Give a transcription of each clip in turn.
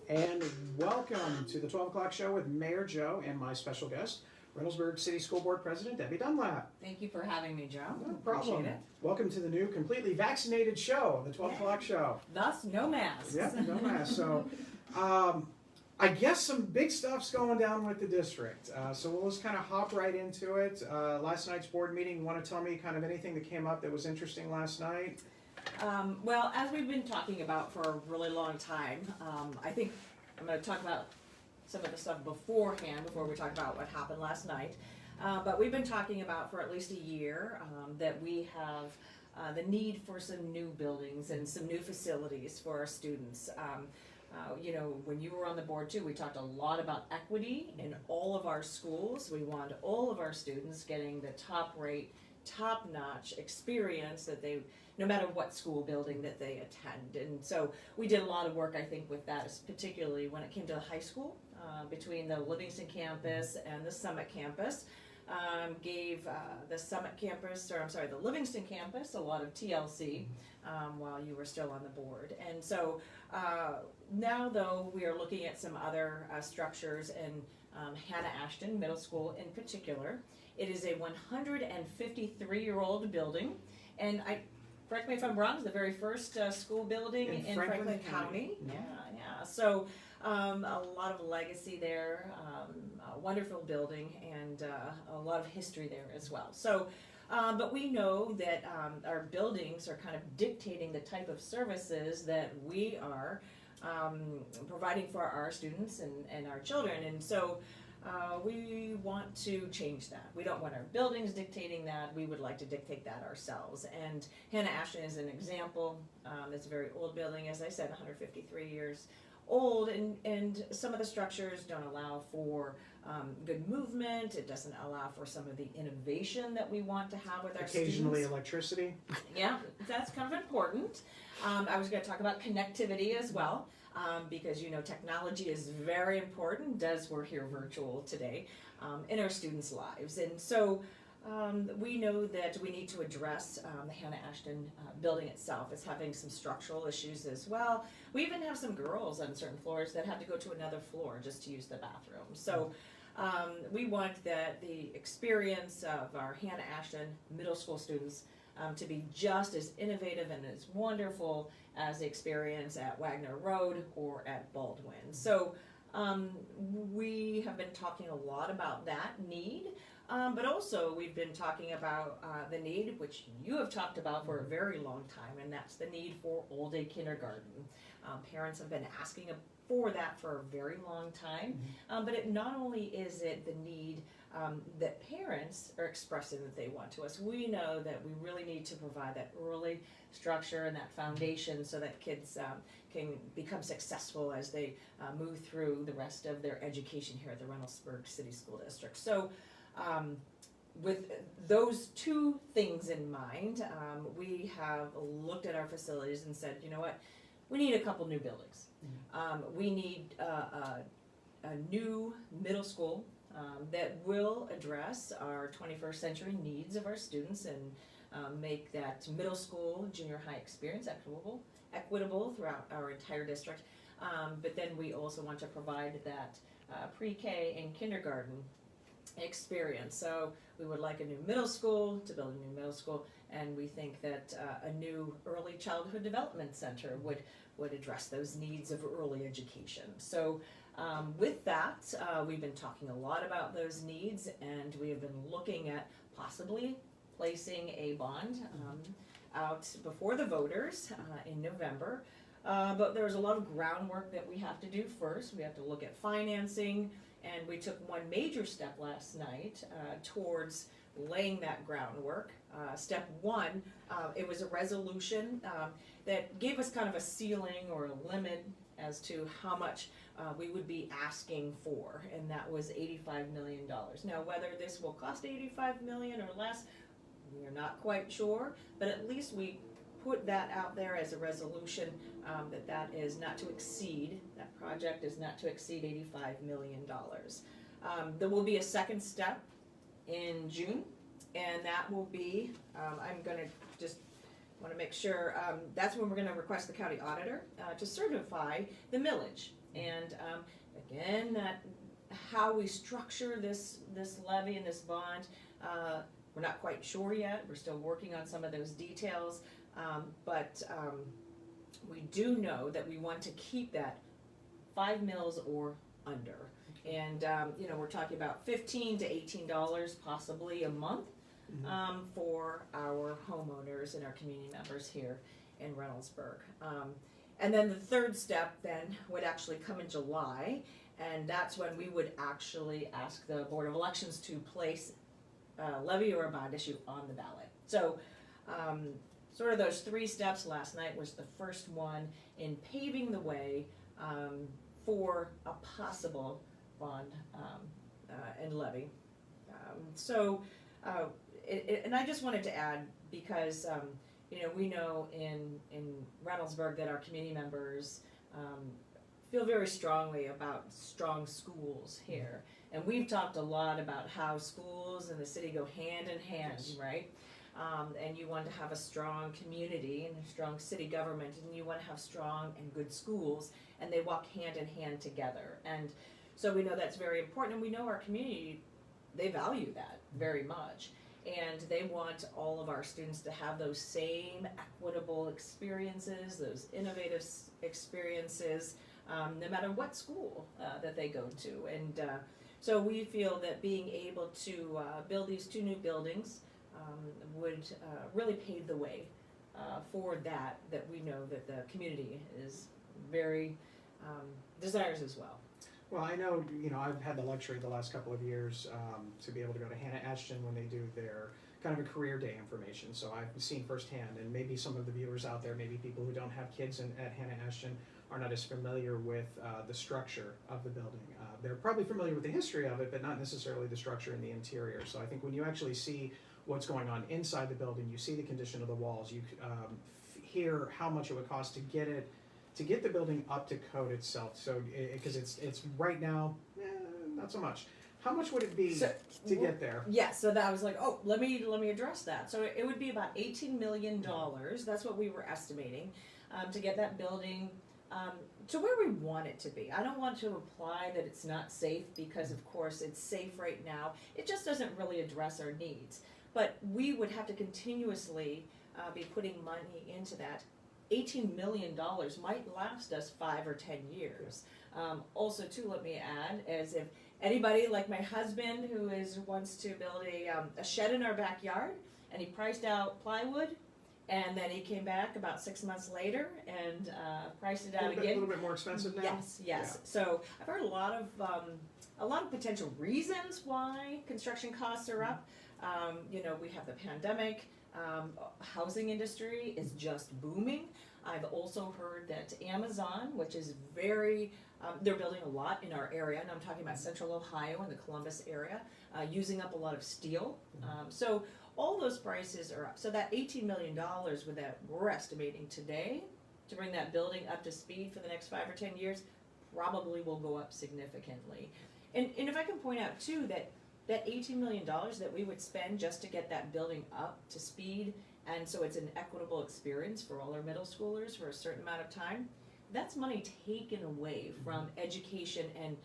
And welcome to the 12 o'clock show with Mayor Joe and my special guest, Reynoldsburg City School Board President Debbie Dunlap. Thank you for having me, Joe. No problem. Appreciate it. Welcome to the new completely vaccinated show, the 12 o'clock show. Thus, no masks. Yeah, no mask. So, I guess some big stuff's going down with the district. So we'll just kind of hop right into it. Last night's board meeting, you want to tell me kind of anything that came up that was interesting last night? Well, as we've been talking about for a really long time, I think I'm going to talk about some of the stuff beforehand, before we talk about what happened last night. But we've been talking about for at least a year that we have the need for some new buildings and some new facilities for our students. You know, when you were on the board too, we talked a lot about equity in all of our schools. We want all of our students getting the top rate, top notch experience that they, no matter what school building that they attend. And so we did a lot of work, I think, with that, particularly when it came to the high school, between the Livingston campus and the Summit campus. Gave the Summit campus, or I'm sorry, the Livingston campus a lot of TLC while you were still on the board. And so now, though, we are looking at some other structures in Hannah Ashton Middle School in particular. It is a 153-year-old building, and correct me if I'm wrong, it's the very first school building in Franklin County. Yeah. So a lot of legacy there, a wonderful building, and a lot of history there as well. So, but we know that our buildings are kind of dictating the type of services that we are providing for our students and our children, and so we want to change that. We don't want our buildings dictating that. We would like to dictate that ourselves. And Hannah Ashton is an example. It's a very old building, as I said, 153 years old, and some of the structures don't allow for good movement. It doesn't allow for some of the innovation that we want to have with our Occasionally students. electricity. Yeah, that's kind of important. I was going to talk about connectivity as well. Because you know technology is very important as we're here virtual today in our students' lives. And so we know that we need to address the Hannah Ashton building itself. It's having some structural issues as well. We even have some girls on certain floors that have to go to another floor just to use the bathroom. So we want that the experience of our Hannah Ashton middle school students to be just as innovative and as wonderful as the experience at Wagner Road or at Baldwin. So we have been talking a lot about that need, but also we've been talking about the need, which you have talked about for a very long time, and that's the need for all-day kindergarten. Parents have been asking for that for a very long time, but it not only is it the need that parents are expressing that they want to us. We know that we really need to provide that early structure and that foundation so that kids can become successful as they move through the rest of their education here at the Reynoldsburg City School District. So with those two things in mind, we have looked at our facilities and said, you know what, we need a couple new buildings. We need a new middle school that will address our 21st century needs of our students and make that middle school, junior high experience equitable throughout our entire district. But then we also want to provide that pre-K and kindergarten experience. So we would like a new middle school, to build a new middle school, and we think that a new early childhood development center would address those needs of early education. So with that, we've been talking a lot about those needs, and we have been looking at possibly placing a bond out before the voters in November. But there's a lot of groundwork that we have to do first. We have to look at financing, and we took one major step last night towards laying that groundwork. Step one, it was a resolution that gave us kind of a ceiling or a limit as to how much we would be asking for, and that was $85 million. Now, whether this will cost $85 million or less, we're not quite sure, but at least we put that out there as a resolution that is not to exceed, that project is not to exceed $85 million. There will be a second step in June, and that will be, I'm going to just want to make sure, that's when we're going to request the county auditor to certify the millage. And again, that how we structure this levy and this bond, we're not quite sure yet. We're still working on some of those details, but we do know that we want to keep that 5 mils or under. And we're talking about $15 to $18 possibly a month for our homeowners and our community members here in Reynoldsburg. And then the third step then would actually come in July, and that's when we would actually ask the Board of Elections to place a levy or a bond issue on the ballot. So sort of those 3 steps. Last night was the first one in paving the way for a possible bond and levy. And I just wanted to add, because we know in Reynoldsburg that our community members feel very strongly about strong schools here. And we've talked a lot about how schools and the city go hand in hand, yes. Right? And you want to have a strong community and a strong city government, and you want to have strong and good schools, and they walk hand in hand together. And so we know that's very important, and we know our community, they value that very much. And they want all of our students to have those same equitable experiences, those innovative experiences, no matter what school that they go to. And so we feel that being able to build these 2 new buildings would really pave the way for that we know that the community is very desires as well. Well, I know, I've had the luxury the last couple of years to be able to go to Hannah Ashton when they do their kind of a career day information. So I've seen firsthand, and maybe some of the viewers out there, maybe people who don't have kids at Hannah Ashton are not as familiar with the structure of the building. They're probably familiar with the history of it, but not necessarily the structure and the interior. So I think when you actually see what's going on inside the building, you see the condition of the walls, you hear how much it would cost to get the building up to code itself. So because it's right now, not so much. How much would it be to get there? Yeah, so that was like, let me address that. So it would be about $18 million. That's what we were estimating to get that building to where we want it to be. I don't want to imply that it's not safe, because of course it's safe right now. It just doesn't really address our needs. But we would have to continuously be putting money into that. $18 million might last us 5 or 10 years. Also, too, let me add, as if anybody like my husband who wants to build a shed in our backyard, and he priced out plywood, and then he came back about 6 months later and priced it out again. A little bit more expensive now? Yes. Yeah. So I've heard a lot of potential reasons why construction costs are up. We have the pandemic. Housing industry is just booming. I've also heard that Amazon, which is they're building a lot in our area, and I'm talking about Central Ohio and the Columbus area, using up a lot of steel. So all those prices are up. So that $18 million that we're estimating today to bring that building up to speed for the next 5 or 10 years probably will go up significantly. And if I can point out too that $18 million that we would spend just to get that building up to speed, and so it's an equitable experience for all our middle schoolers for a certain amount of time, that's money taken away from education and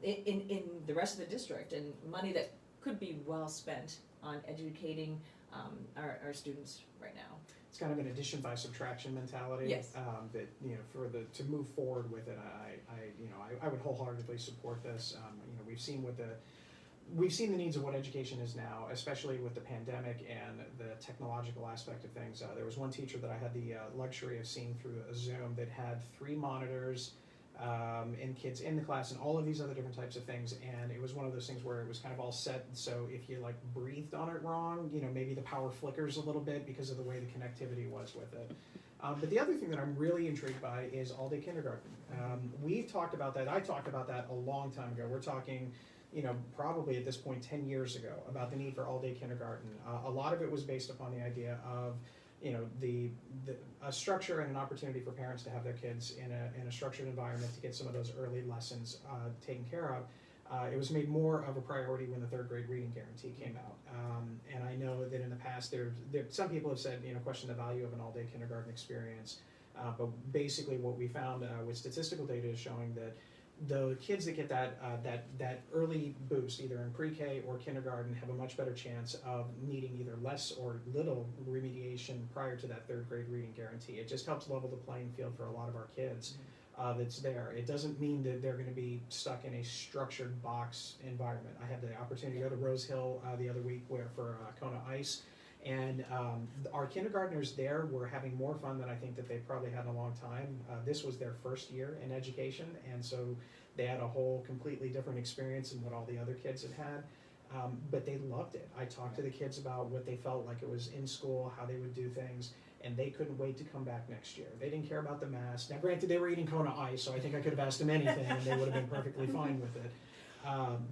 in the rest of the district, and money that could be well spent on educating our students right now. It's kind of an addition by subtraction mentality. Yes. That to move forward with it, I would wholeheartedly support this. We've seen the needs of what education is now, especially with the pandemic and the technological aspect of things. There was one teacher that I had the luxury of seeing through a Zoom that had 3 monitors and kids in the class and all of these other different types of things. And it was one of those things where it was kind of all set. So if you breathed on it wrong, maybe the power flickers a little bit because of the way the connectivity was with it. But the other thing that I'm really intrigued by is all-day kindergarten. We've talked about that. I talked about that a long time ago. We're talking probably at this point 10 years ago, about the need for all-day kindergarten. A lot of it was based upon the idea of, a structure and an opportunity for parents to have their kids in a structured environment to get some of those early lessons taken care of. It was made more of a priority when the third grade reading guarantee came out. And I know that in the past, some people have said, question the value of an all-day kindergarten experience. But basically what we found with statistical data is showing that the kids that get that early boost, either in pre-K or kindergarten, have a much better chance of needing either less or little remediation prior to that third grade reading guarantee. It just helps level the playing field for a lot of our kids. That's there. It doesn't mean that they're going to be stuck in a structured box environment. I had the opportunity to go to Rose Hill the other week for Kona Ice, and our kindergartners there were having more fun than I think that they probably had in a long time. This was their first year in education, and so they had a whole completely different experience than what all the other kids had had. But they loved it. I talked to the kids about what they felt like it was in school, how they would do things, and they couldn't wait to come back next year. They didn't care about the mask. Now, granted, they were eating Kona Ice, so I think I could have asked them anything, and they would have been perfectly fine with it.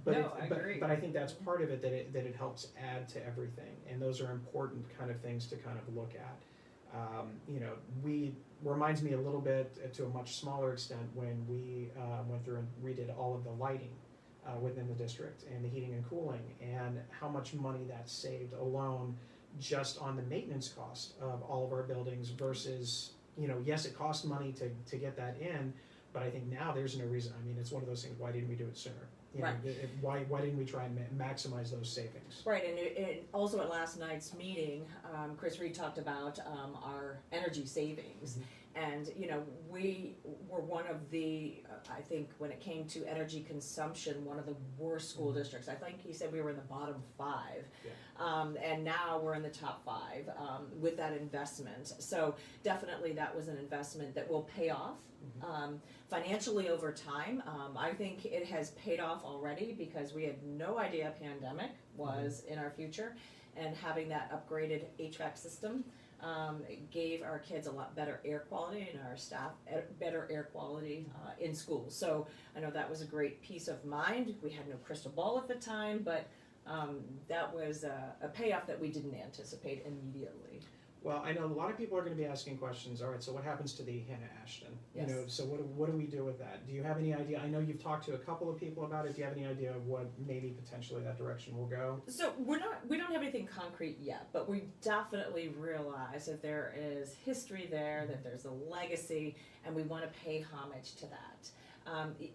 But I think that's part of it, that it helps add to everything, and those are important kind of things to kind of look at. Reminds me a little bit, to a much smaller extent, when we went through and redid all of the lighting within the district and the heating and cooling, and how much money that saved alone just on the maintenance cost of all of our buildings versus, yes, it cost money to get that in, but I think now there's no reason. I mean, it's one of those things, why didn't we do it sooner? Right. Why didn't we try and maximize those savings? Right, and also at last night's meeting, Chris Reed talked about our energy savings. And, we were one of the, I think when it came to energy consumption, one of the worst school districts. I think he said we were in the bottom 5. Yeah. And now we're in the top 5 with that investment. So definitely that was an investment that will pay off financially over time. I think it has paid off already because we had no idea a pandemic was in our future. And having that upgraded HVAC system gave our kids a lot better air quality and our staff better air quality in school. So I know that was a great peace of mind. We had no crystal ball at the time, but that was a payoff that we didn't anticipate immediately. Well, I know a lot of people are going to be asking questions. All right, so what happens to the Hannah Ashton? Yes. So what do we do with that? Do you have any idea? I know you've talked to a couple of people about it. Do you have any idea of what maybe potentially that direction will go? So we don't have anything concrete yet, but we definitely realize that there is history there, that there's a legacy, and we want to pay homage to that.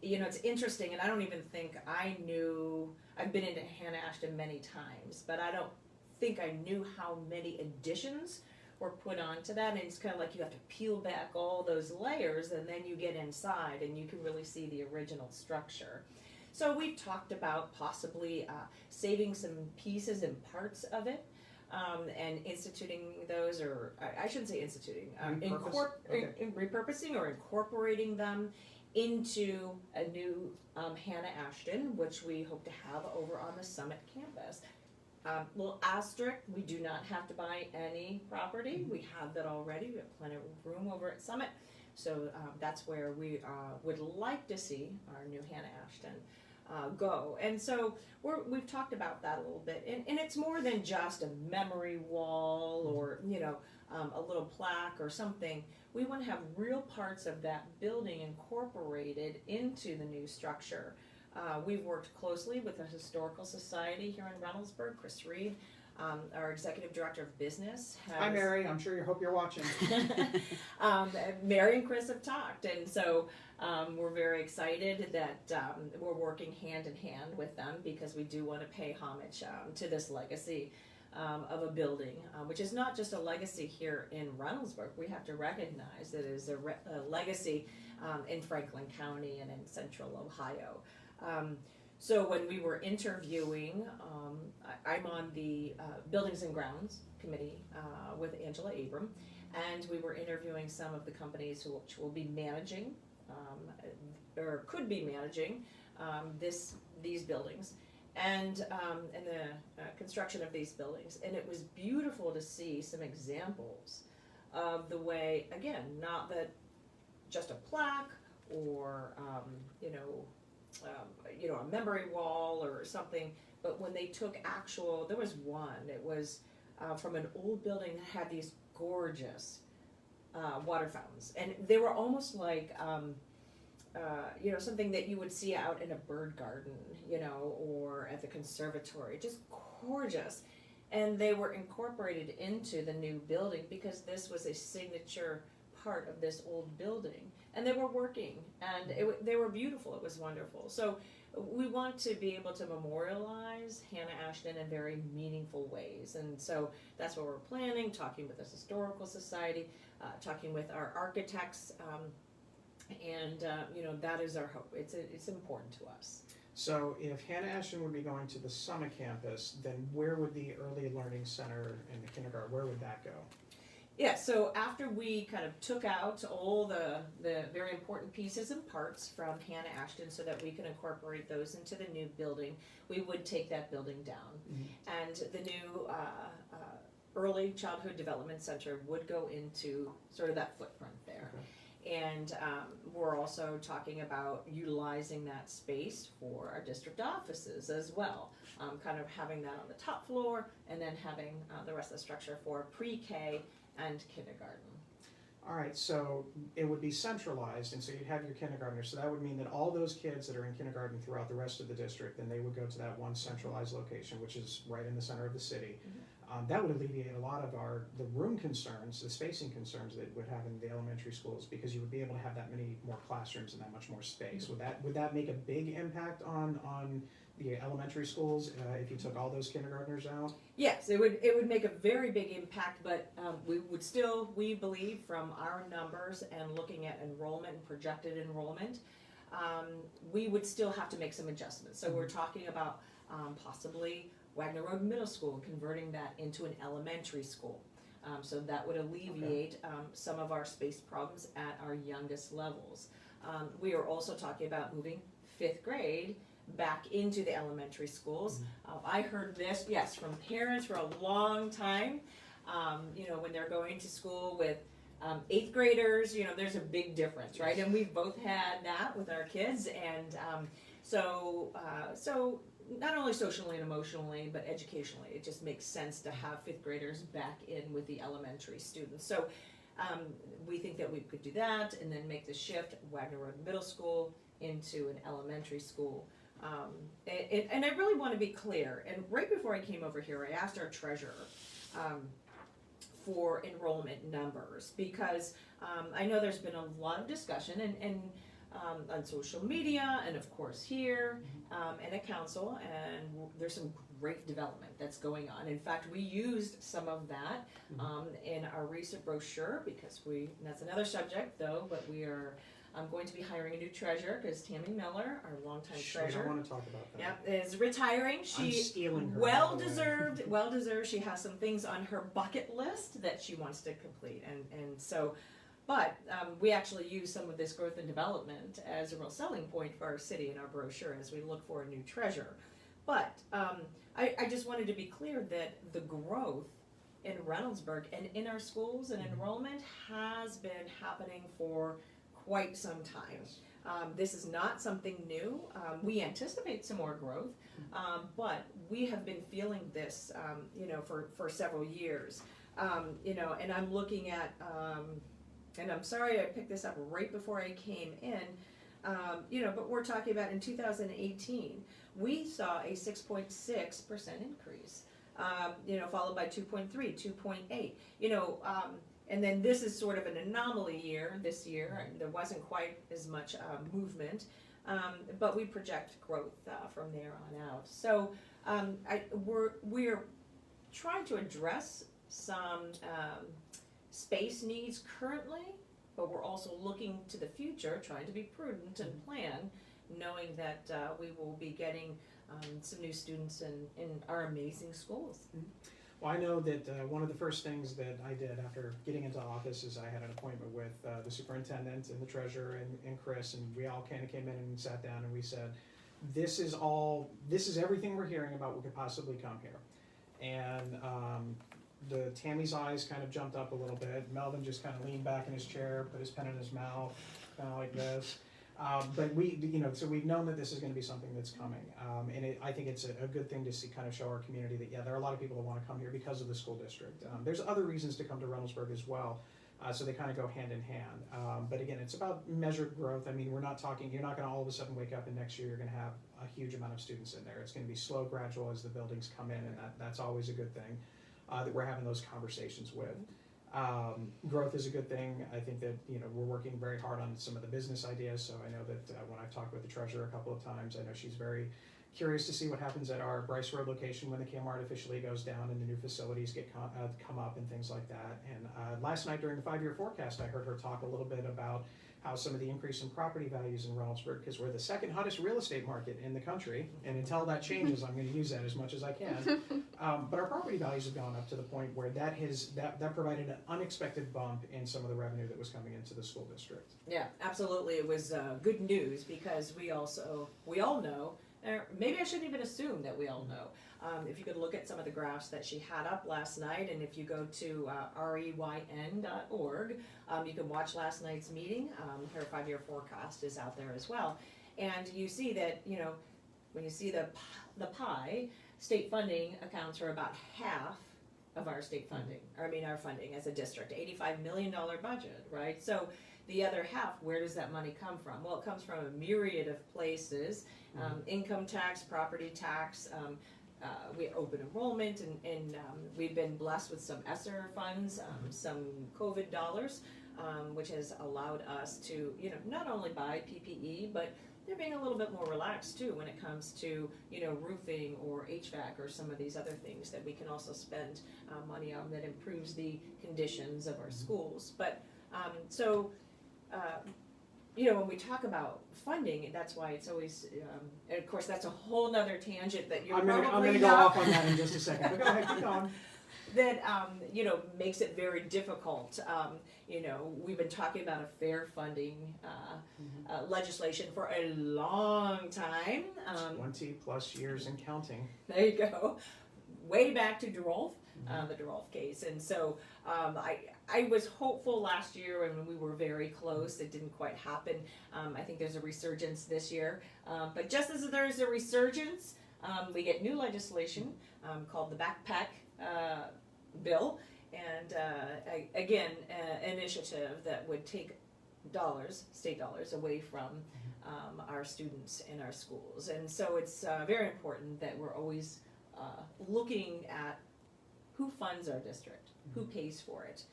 It's interesting, and I don't even think I knew. I've been into Hannah Ashton many times, but I don't think I knew how many additions were put onto that, and it's kind of like you have to peel back all those layers, and then you get inside and you can really see the original structure. So we've talked about possibly saving some pieces and parts of it, and instituting those, or I shouldn't say instituting, repurposing or incorporating them into a new Hannah Ashton, which we hope to have over on the Summit campus. Little asterisk, we do not have to buy any property. We have that already. We have plenty of room over at Summit. So that's where we would like to see our new Hannah Ashton go. And so we've talked about that a little bit. And it's more than just a memory wall or, a little plaque or something. We want to have real parts of that building incorporated into the new structure. We've worked closely with the Historical Society here in Reynoldsburg. Chris Reed, our Executive Director of Business. Hi, Mary. I'm sure hope you're watching. Mary and Chris have talked, and so we're very excited that we're working hand in hand with them because we do want to pay homage to this legacy of a building, which is not just a legacy here in Reynoldsburg. We have to recognize that it is a legacy in Franklin County and in Central Ohio. So when we were interviewing, I'm on the Buildings and Grounds Committee with Angela Abram, and we were interviewing some of the companies which will be managing or could be managing these buildings and the construction of these buildings. And it was beautiful to see some examples of the way, again, not that just a plaque or a memory wall or something, but when they took there was one, it was from an old building that had these gorgeous water fountains, and they were almost like something that you would see out in a bird garden, or at the conservatory, just gorgeous. And they were incorporated into the new building because this was a signature part of this old building. And they were working, and they were beautiful. It was wonderful. So we want to be able to memorialize Hannah Ashton in very meaningful ways. And so that's what we're planning, talking with the Historical Society, talking with our architects, and that is our hope. It's important to us. So if Hannah Ashton would be going to the Summit campus, then where would the Early Learning Center in the kindergarten, where would that go? Yeah, so after we kind of took out all the very important pieces and parts from Hannah Ashton so that we can incorporate those into the new building, we would take that building down. Mm-hmm. And the new Early Childhood Development Center would go into sort of that footprint there. Okay. And we're also talking about utilizing that space for our district offices as well. Kind of having that on the top floor and then having the rest of the structure for pre-K and kindergarten. All right, so it would be centralized, and so you'd have your kindergartners. So that would mean that all those kids that are in kindergarten throughout the rest of the district, then they would go to that one centralized location, which is right in the center of the city. Mm-hmm. That would alleviate a lot of the room concerns, the spacing concerns that would have in the elementary schools, because you would be able to have that many more classrooms and that much more space. Mm-hmm. Would that make a big impact on the elementary schools if you took all those kindergartners out? Yes, it would make a very big impact, but we believe from our numbers and looking at enrollment and projected enrollment, we would still have to make some adjustments. So we're talking about possibly Wagner Road Middle School, converting that into an elementary school. So that would alleviate some of our space problems at our youngest levels. We are also talking about moving 5th grade back into the elementary schools. I heard this, yes, from parents for a long time. When they're going to school with 8th graders, there's a big difference, right? And we've both had that with our kids, and so not only socially and emotionally, but educationally, it just makes sense to have 5th graders back in with the elementary students. So we think that we could do that and then make the shift Wagner Road Middle School into an elementary school. And I really want to be clear, and right before I came over here, I asked our treasurer for enrollment numbers, because I know there's been a lot of discussion and on social media and of course here and at council, and there's some great development that's going on. In fact, we used some of that in our recent brochure, because that's another subject though, but we are going to be hiring a new treasurer, because Tammy Miller, our longtime treasurer, I want to talk about that. Yep, is retiring. I'm stealing her. Well deserved. She has some things on her bucket list that she wants to complete, and so. But we actually use some of this growth and development as a real selling point for our city in our brochure as we look for a new treasurer. But I just wanted to be clear that the growth in Reynoldsburg and in our schools and enrollment has been happening for quite some time. This is not something new. We anticipate some more growth, but we have been feeling this, for several years. And I'm looking at, and I'm sorry I picked this up right before I came in, but we're talking about in 2018, we saw a 6.6% increase, followed by 2.3, 2.8, and then this is sort of an anomaly year this year, and there wasn't quite as much movement, but we project growth from there on out. So we're trying to address some space needs currently, but we're also looking to the future, trying to be prudent and plan, knowing that we will be getting some new students in our amazing schools. Mm-hmm. Well, I know that one of the first things that I did after getting into office is I had an appointment with the superintendent and the treasurer and Chris, and we all kind of came in and sat down and we said, this is everything we're hearing about what could possibly come here. And Tammy's eyes kind of jumped up a little bit. Melvin just kind of leaned back in his chair, put his pen in his mouth, kind of like this. But so we've known that this is going to be something that's coming, and I think it's a good thing to see, kind of show our community that there are a lot of people that want to come here because of the school district. There's other reasons to come to Reynoldsburg as well, So they kind of go hand in hand. But again, it's about measured growth. I mean, you're not going to all of a sudden wake up and next year you're going to have a huge amount of students in there. It's going to be slow, gradual as the buildings come in, and that's always a good thing that we're having those conversations with. Growth is a good thing. I think that, we're working very hard on some of the business ideas. So I know that when I've talked with the treasurer a couple of times, I know she's very curious to see what happens at our Bryce Road location when the Kmart officially goes down and the new facilities come up and things like that. And last night during the 5-year forecast, I heard her talk a little bit about how some of the increase in property values in Reynoldsburg, because we're the second hottest real estate market in the country, and until that changes, I'm going to use that as much as I can. But our property values have gone up to the point where that provided an unexpected bump in some of the revenue that was coming into the school district. Yeah, absolutely. It was good news because we all know, maybe I shouldn't even assume that we all know. If you could look at some of the graphs that she had up last night, and if you go to reyn.org, you can watch last night's meeting. Her 5-year forecast is out there as well. And you see that, when you see the pie, state funding accounts for about half of our state funding, our funding as a district, $85 million budget, right? So the other half, where does that money come from? Well, it comes from a myriad of places, income tax, property tax, we open enrollment, and we've been blessed with some ESSER funds, some COVID dollars, which has allowed us to, not only buy PPE, but they're being a little bit more relaxed too when it comes to, roofing or HVAC or some of these other things that we can also spend money on that improves the conditions of our schools. But when we talk about funding, that's why it's always, and of course, that's a whole nother tangent that you're I'm probably going to go off on that in just a second, but go ahead, keep going. That, makes it very difficult. We've been talking about a fair funding legislation for a long time. 20 plus years and counting. There you go. Way back to Durolf, the Durolf case. And so I was hopeful last year and we were very close. It didn't quite happen. I think there's a resurgence this year. But just as there's a resurgence, we get new legislation called the Backpack Bill. And again, an initiative that would take state dollars, away from our students in our schools. And so it's very important that we're always looking at who funds our district, who pays for it.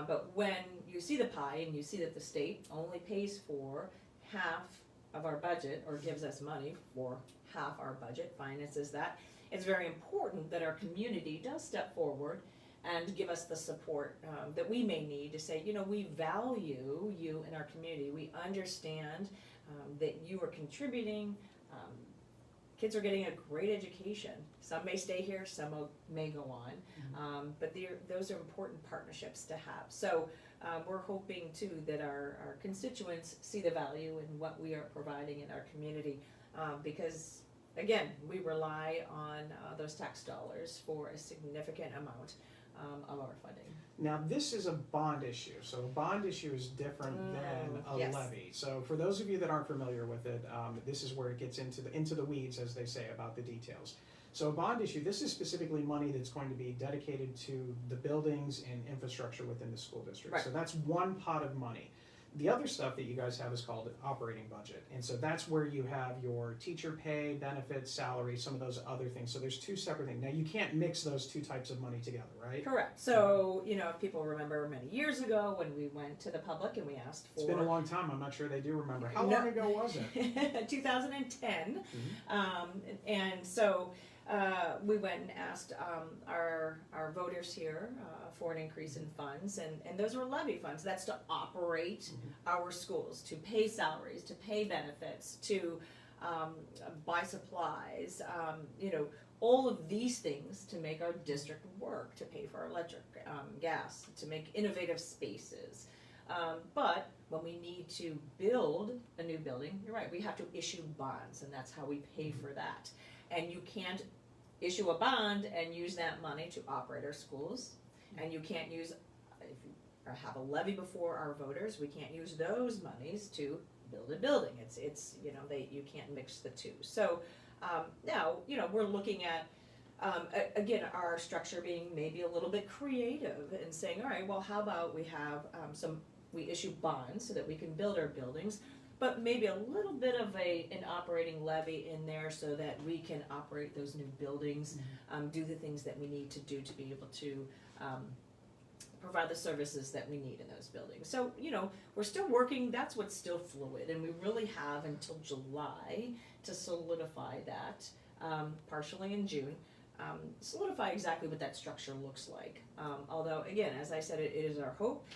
But when you see the pie and you see that the state only pays for half of our budget, or gives us money for half our budget, finances that, it's very important that our community does step forward and give us the support that we may need to say, we value you in our community. We understand that you are contributing. Kids are getting a great education. Some may stay here, some may go on, but those are important partnerships to have. So we're hoping too that our constituents see the value in what we are providing in our community, because again, we rely on those tax dollars for a significant amount of our funding. Now, this is a bond issue, so a bond issue is different than a yes. levy. So for those of you that aren't familiar with it, this is where it gets into the weeds, as they say, about the details. So a bond issue, this is specifically money that's going to be dedicated to the buildings and infrastructure within the school district. Right. So that's one pot of money. The other stuff that you guys have is called an operating budget. And so that's where you have your teacher pay, benefits, salary, some of those other things. So there's two separate things. Now, you can't mix those two types of money together, right? Correct. So, if people remember many years ago when we went to the public and we asked for... It's been a long time. I'm not sure they do remember. How long ago was it? 2010. And so we went and asked our voters here for an increase in funds, and those were levy funds. That's to operate our schools, to pay salaries, to pay benefits, to buy supplies, all of these things to make our district work, to pay for our electric, gas, to make innovative spaces. But when we need to build a new building, you're right, we have to issue bonds, and that's how we pay for that. And you can't issue a bond and use that money to operate our schools, and you can't use, or have a levy before our voters, we can't use those monies to build a building. It's you can't mix the two. So now, we're looking at Again, our structure being maybe a little bit creative and saying, all right, well, how about we have we issue bonds so that we can build our buildings, but maybe a little bit of an operating levy in there so that we can operate those new buildings, do the things that we need to do to be able to provide the services that we need in those buildings. So, we're still working, that's what's still fluid, and we really have until July to solidify that, partially in June. Solidify exactly what that structure looks like. Although, again, as I said, it is our hope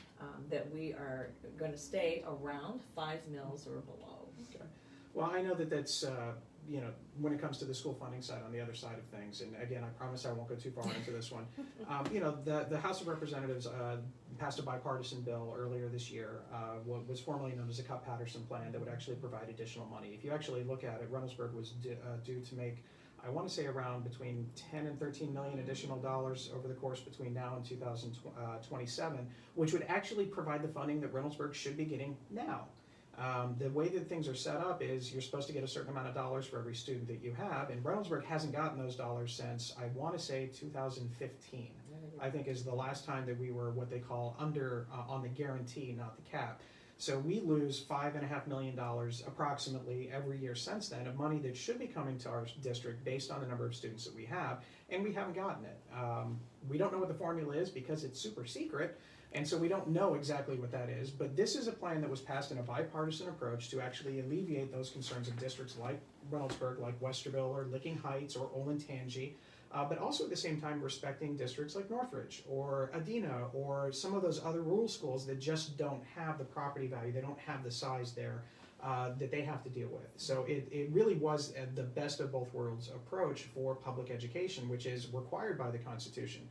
that we are going to stay around 5 mils or below. Okay. Well, I know that that's, when it comes to the school funding side, on the other side of things, and again, I promise I won't go too far into this one. The House of Representatives passed a bipartisan bill earlier this year, what was formerly known as the Cup-Patterson plan, that would actually provide additional money. If you actually look at it, Reynoldsburg was due to make, I want to say, around between 10 and 13 million additional dollars over the course between now and 2027, which would actually provide the funding that Reynoldsburg should be getting now. The way that things are set up is you're supposed to get a certain amount of dollars for every student that you have, and Reynoldsburg hasn't gotten those dollars since, I want to say, 2015. I think is the last time that we were what they call under on the guarantee, not the cap. So we lose $5.5 million approximately every year since then of money that should be coming to our district based on the number of students that we have, and we haven't gotten it. We don't know what the formula is because it's super secret, and so we don't know exactly what that is, but this is a plan that was passed in a bipartisan approach to actually alleviate those concerns of districts like Reynoldsburg, like Westerville, or Licking Heights, or Olentangy, but also at the same time respecting districts like Northridge or Adena or some of those other rural schools that just don't have the property value, they don't have the size there that they have to deal with. So it really was the best of both worlds approach for public education, which is required by the Constitution.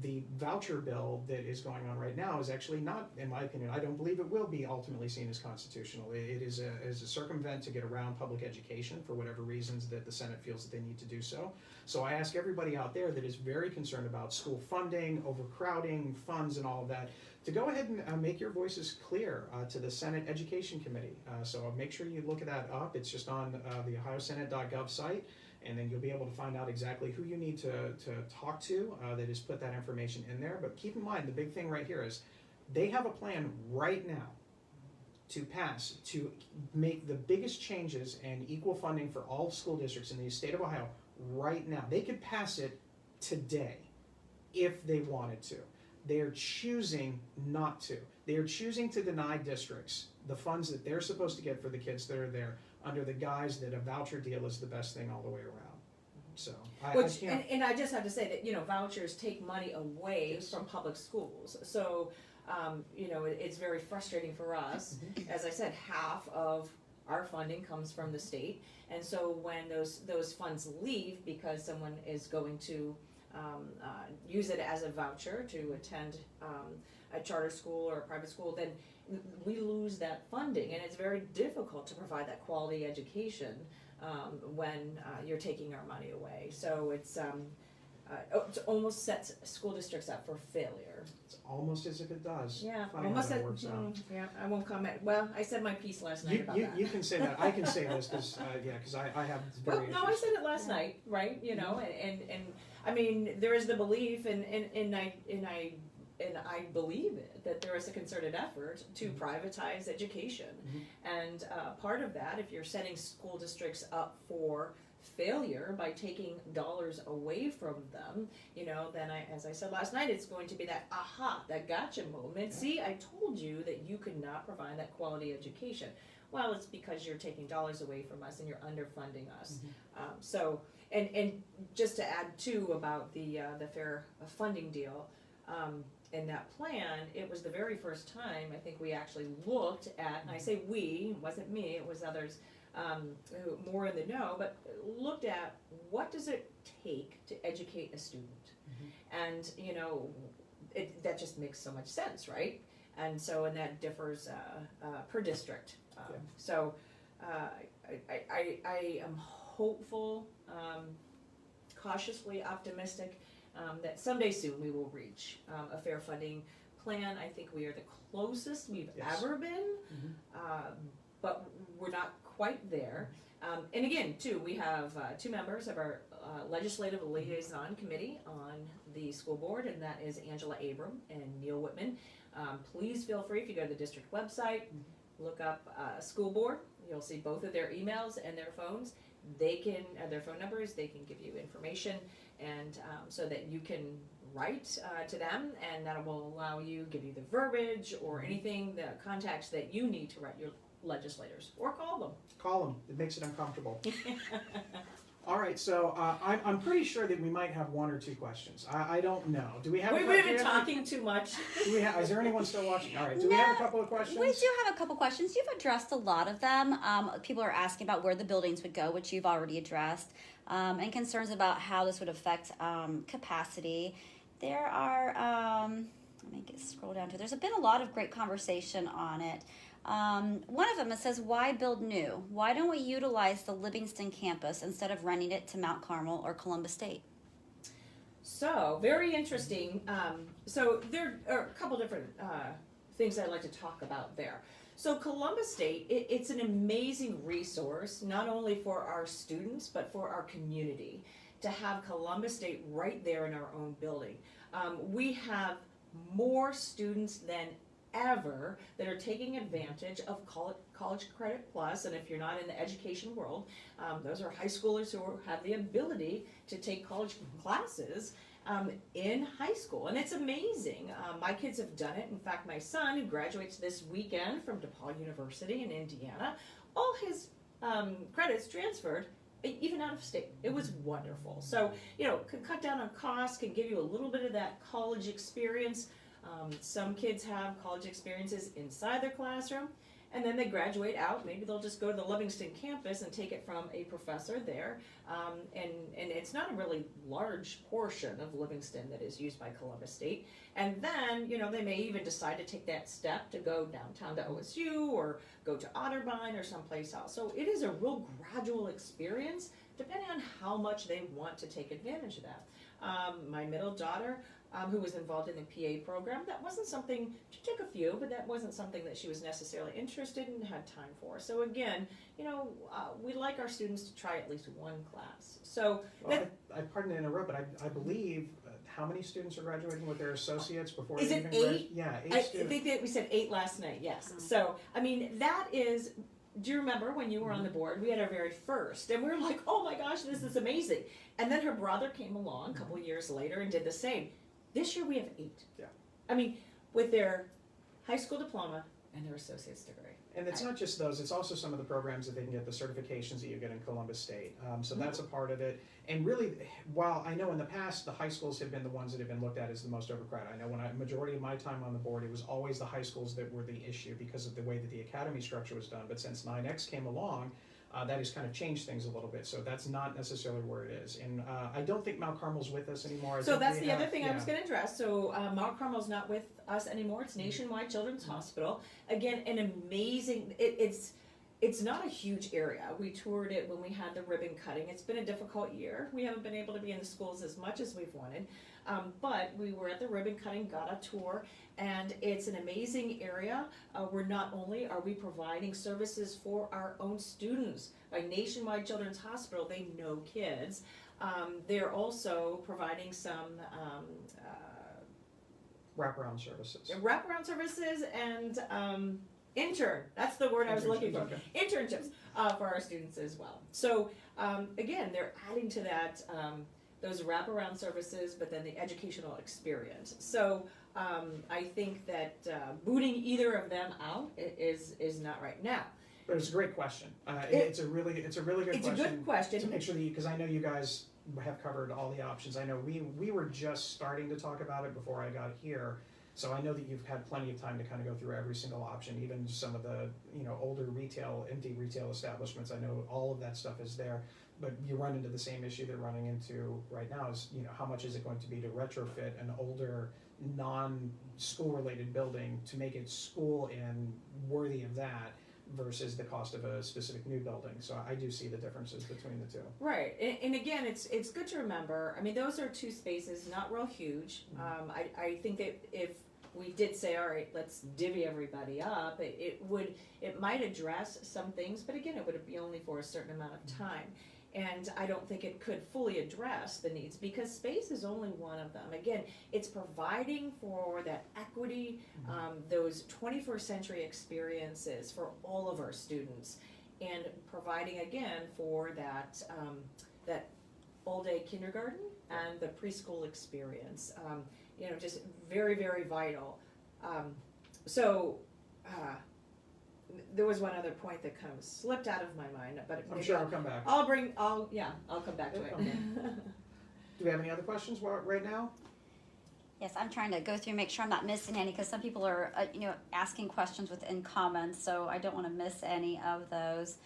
The voucher bill that is going on right now is actually not, in my opinion, I don't believe it will be ultimately seen as constitutional. It is a circumvent to get around public education for whatever reasons that the Senate feels that they need to do so. So I ask everybody out there that is very concerned about school funding, overcrowding, funds, and all of that, to go ahead and make your voices clear to the Senate Education Committee. So make sure you look at that up. It's just on the ohiosenate.gov site. And then you'll be able to find out exactly who you need to talk to that has put that information in there. But keep in mind, the big thing right here is they have a plan right now to pass, to make the biggest changes and equal funding for all school districts in the state of Ohio right now. They could pass it today if they wanted to. They are choosing not to. They are choosing to deny districts the funds that they're supposed to get for the kids that are there, under the guise that a voucher deal is the best thing all the way around. So, and I just have to say that, vouchers take money away from public schools. So, it's very frustrating for us. As I said, half of our funding comes from the state. And so when those funds leave because someone is going to use it as a voucher to attend a charter school or a private school, then we lose that funding, and it's very difficult to provide that quality education when you're taking our money away. So it almost sets school districts up for failure. It's almost as if it does. Yeah, funny almost how that works out. Yeah, I won't comment. Well, I said my piece last night about that. You can say that. I can say this because because I have very. Well, no, I said it last night, right? And I mean, there is the belief, and I believe it, that there is a concerted effort to privatize education. And part of that, if you're setting school districts up for failure by taking dollars away from them, then as I said last night, it's going to be that that gotcha moment. Yeah. See, I told you that you could not provide that quality education. Well, it's because you're taking dollars away from us and you're underfunding us. And just to add too about the fair funding deal, in that plan, it was the very first time I think we actually looked at, and I say we, it wasn't me, it was others who more in the know, but looked at what does it take to educate a student. And that just makes so much sense, right? And that differs per district. So I am hopeful, cautiously optimistic, that someday soon we will reach a fair funding plan. I think we are the closest we've ever been, but we're not quite there. And again, too, we have 2 members of our legislative liaison committee on the school board, and that is Angela Abram and Neil Whitman. Please feel free, if you go to the district website, look up school board, you'll see both of their emails and their phones. They can, their phone numbers, they can give you information, and so that you can write to them, and that will allow you, give you the verbiage or anything, the contacts that you need to write your legislators, or call them. Call them. It makes it uncomfortable. All right, so I'm pretty sure that we might have 1 or 2 questions. I don't know. Do we have? We've been talking too much. Do we have? Is there anyone still watching? All right. Do we have a couple of questions? We do have a couple questions. You've addressed a lot of them. People are asking about where the buildings would go, which you've already addressed, and concerns about how this would affect capacity. There are. Let me scroll down to. There's been a lot of great conversation on it. One of them, it says, why build new? Why don't we utilize the Livingston campus instead of renting it to Mount Carmel or Columbus State? So, very interesting. So there are a couple different things I'd like to talk about there. So Columbus State, it's an amazing resource, not only for our students, but for our community, to have Columbus State right there in our own building. We have more students than ever that are taking advantage of College Credit Plus, and if you're not in the education world, those are high schoolers who have the ability to take college classes in high school, and it's amazing. My kids have done it. In fact, my son, who graduates this weekend from DePaul University in Indiana, all his credits transferred even out of state. It was wonderful. So, can cut down on costs, can give you a little bit of that college experience. Some kids have college experiences inside their classroom, and then they graduate out. Maybe they'll just go to the Livingston campus and take it from a professor there. And it's not a really large portion of Livingston that is used by Columbus State. And then, they may even decide to take that step to go downtown to OSU or go to Otterbein or someplace else. So it is a real gradual experience, depending on how much they want to take advantage of that. My middle daughter, who was involved in the PA program, that wasn't something, she took a few, but that wasn't something that she was necessarily interested in and had time for. So again, we like our students to try at least one class. So, well, I pardon to interrupt, but I believe, how many students are graduating with their associates before is they it even 8? Yeah, 8 I students. think that we said 8 last night, yes. So, that is, do you remember when you were on the board, we had our very first, and we were like, oh my gosh, this is amazing. And then her brother came along a couple years later and did the same. This year we have 8. Yeah. With their high school diploma and their associate's degree. And it's not just those, it's also some of the programs that they can get, the certifications that you get in Columbus State. So that's a part of it. And really, while I know in the past the high schools have been the ones that have been looked at as the most overcrowded, I know when majority of my time on the board, it was always the high schools that were the issue because of the way that the academy structure was done. But since 9X came along, that has kind of changed things a little bit. So that's not necessarily where it is. And I don't think Mount Carmel's with us anymore. So that's the other thing I was going to address. So Mount Carmel's not with us anymore. It's Nationwide Children's Hospital. Again, an amazing, it's not a huge area. We toured it when we had the ribbon cutting. It's been a difficult year. We haven't been able to be in the schools as much as we've wanted. But we were at the ribbon cutting, got a tour, and it's an amazing area where not only are we providing services for our own students, by Nationwide Children's Hospital, they know kids. They're also providing some wraparound services. Wraparound services and that's the word I was looking for. Okay. Internships for our students as well. So again, they're adding to that those wraparound services, but then the educational experience. So I think that booting either of them out is not right now. But it's a great question. It's a really good question. It's a good question. To make sure that because I know you guys have covered all the options. I know we were just starting to talk about it before I got here. So I know that you've had plenty of time to kind of go through every single option, even some of the older empty retail establishments. I know all of that stuff is there, but you run into the same issue they're running into right now is how much is it going to be to retrofit an older non-school related building to make it school and worthy of that versus the cost of a specific new building. So I do see the differences between the two. Right, and again, it's good to remember, those are 2 spaces, not real huge. I think that if we did say, all right, let's divvy everybody up. It might address some things, but again, it would be only for a certain amount of time. And I don't think it could fully address the needs because space is only one of them. Again, it's providing for that equity, those 21st century experiences for all of our students, and providing again for that that all day kindergarten and the preschool experience. Just very, very vital. There was one other point that kind of slipped out of my mind, but I'm sure I'll come back. I'll come back to it. Okay. Do we have any other questions right now? Yes, I'm trying to go through, make sure I'm not missing any, because some people are, asking questions within comments, so I don't want to miss any of those.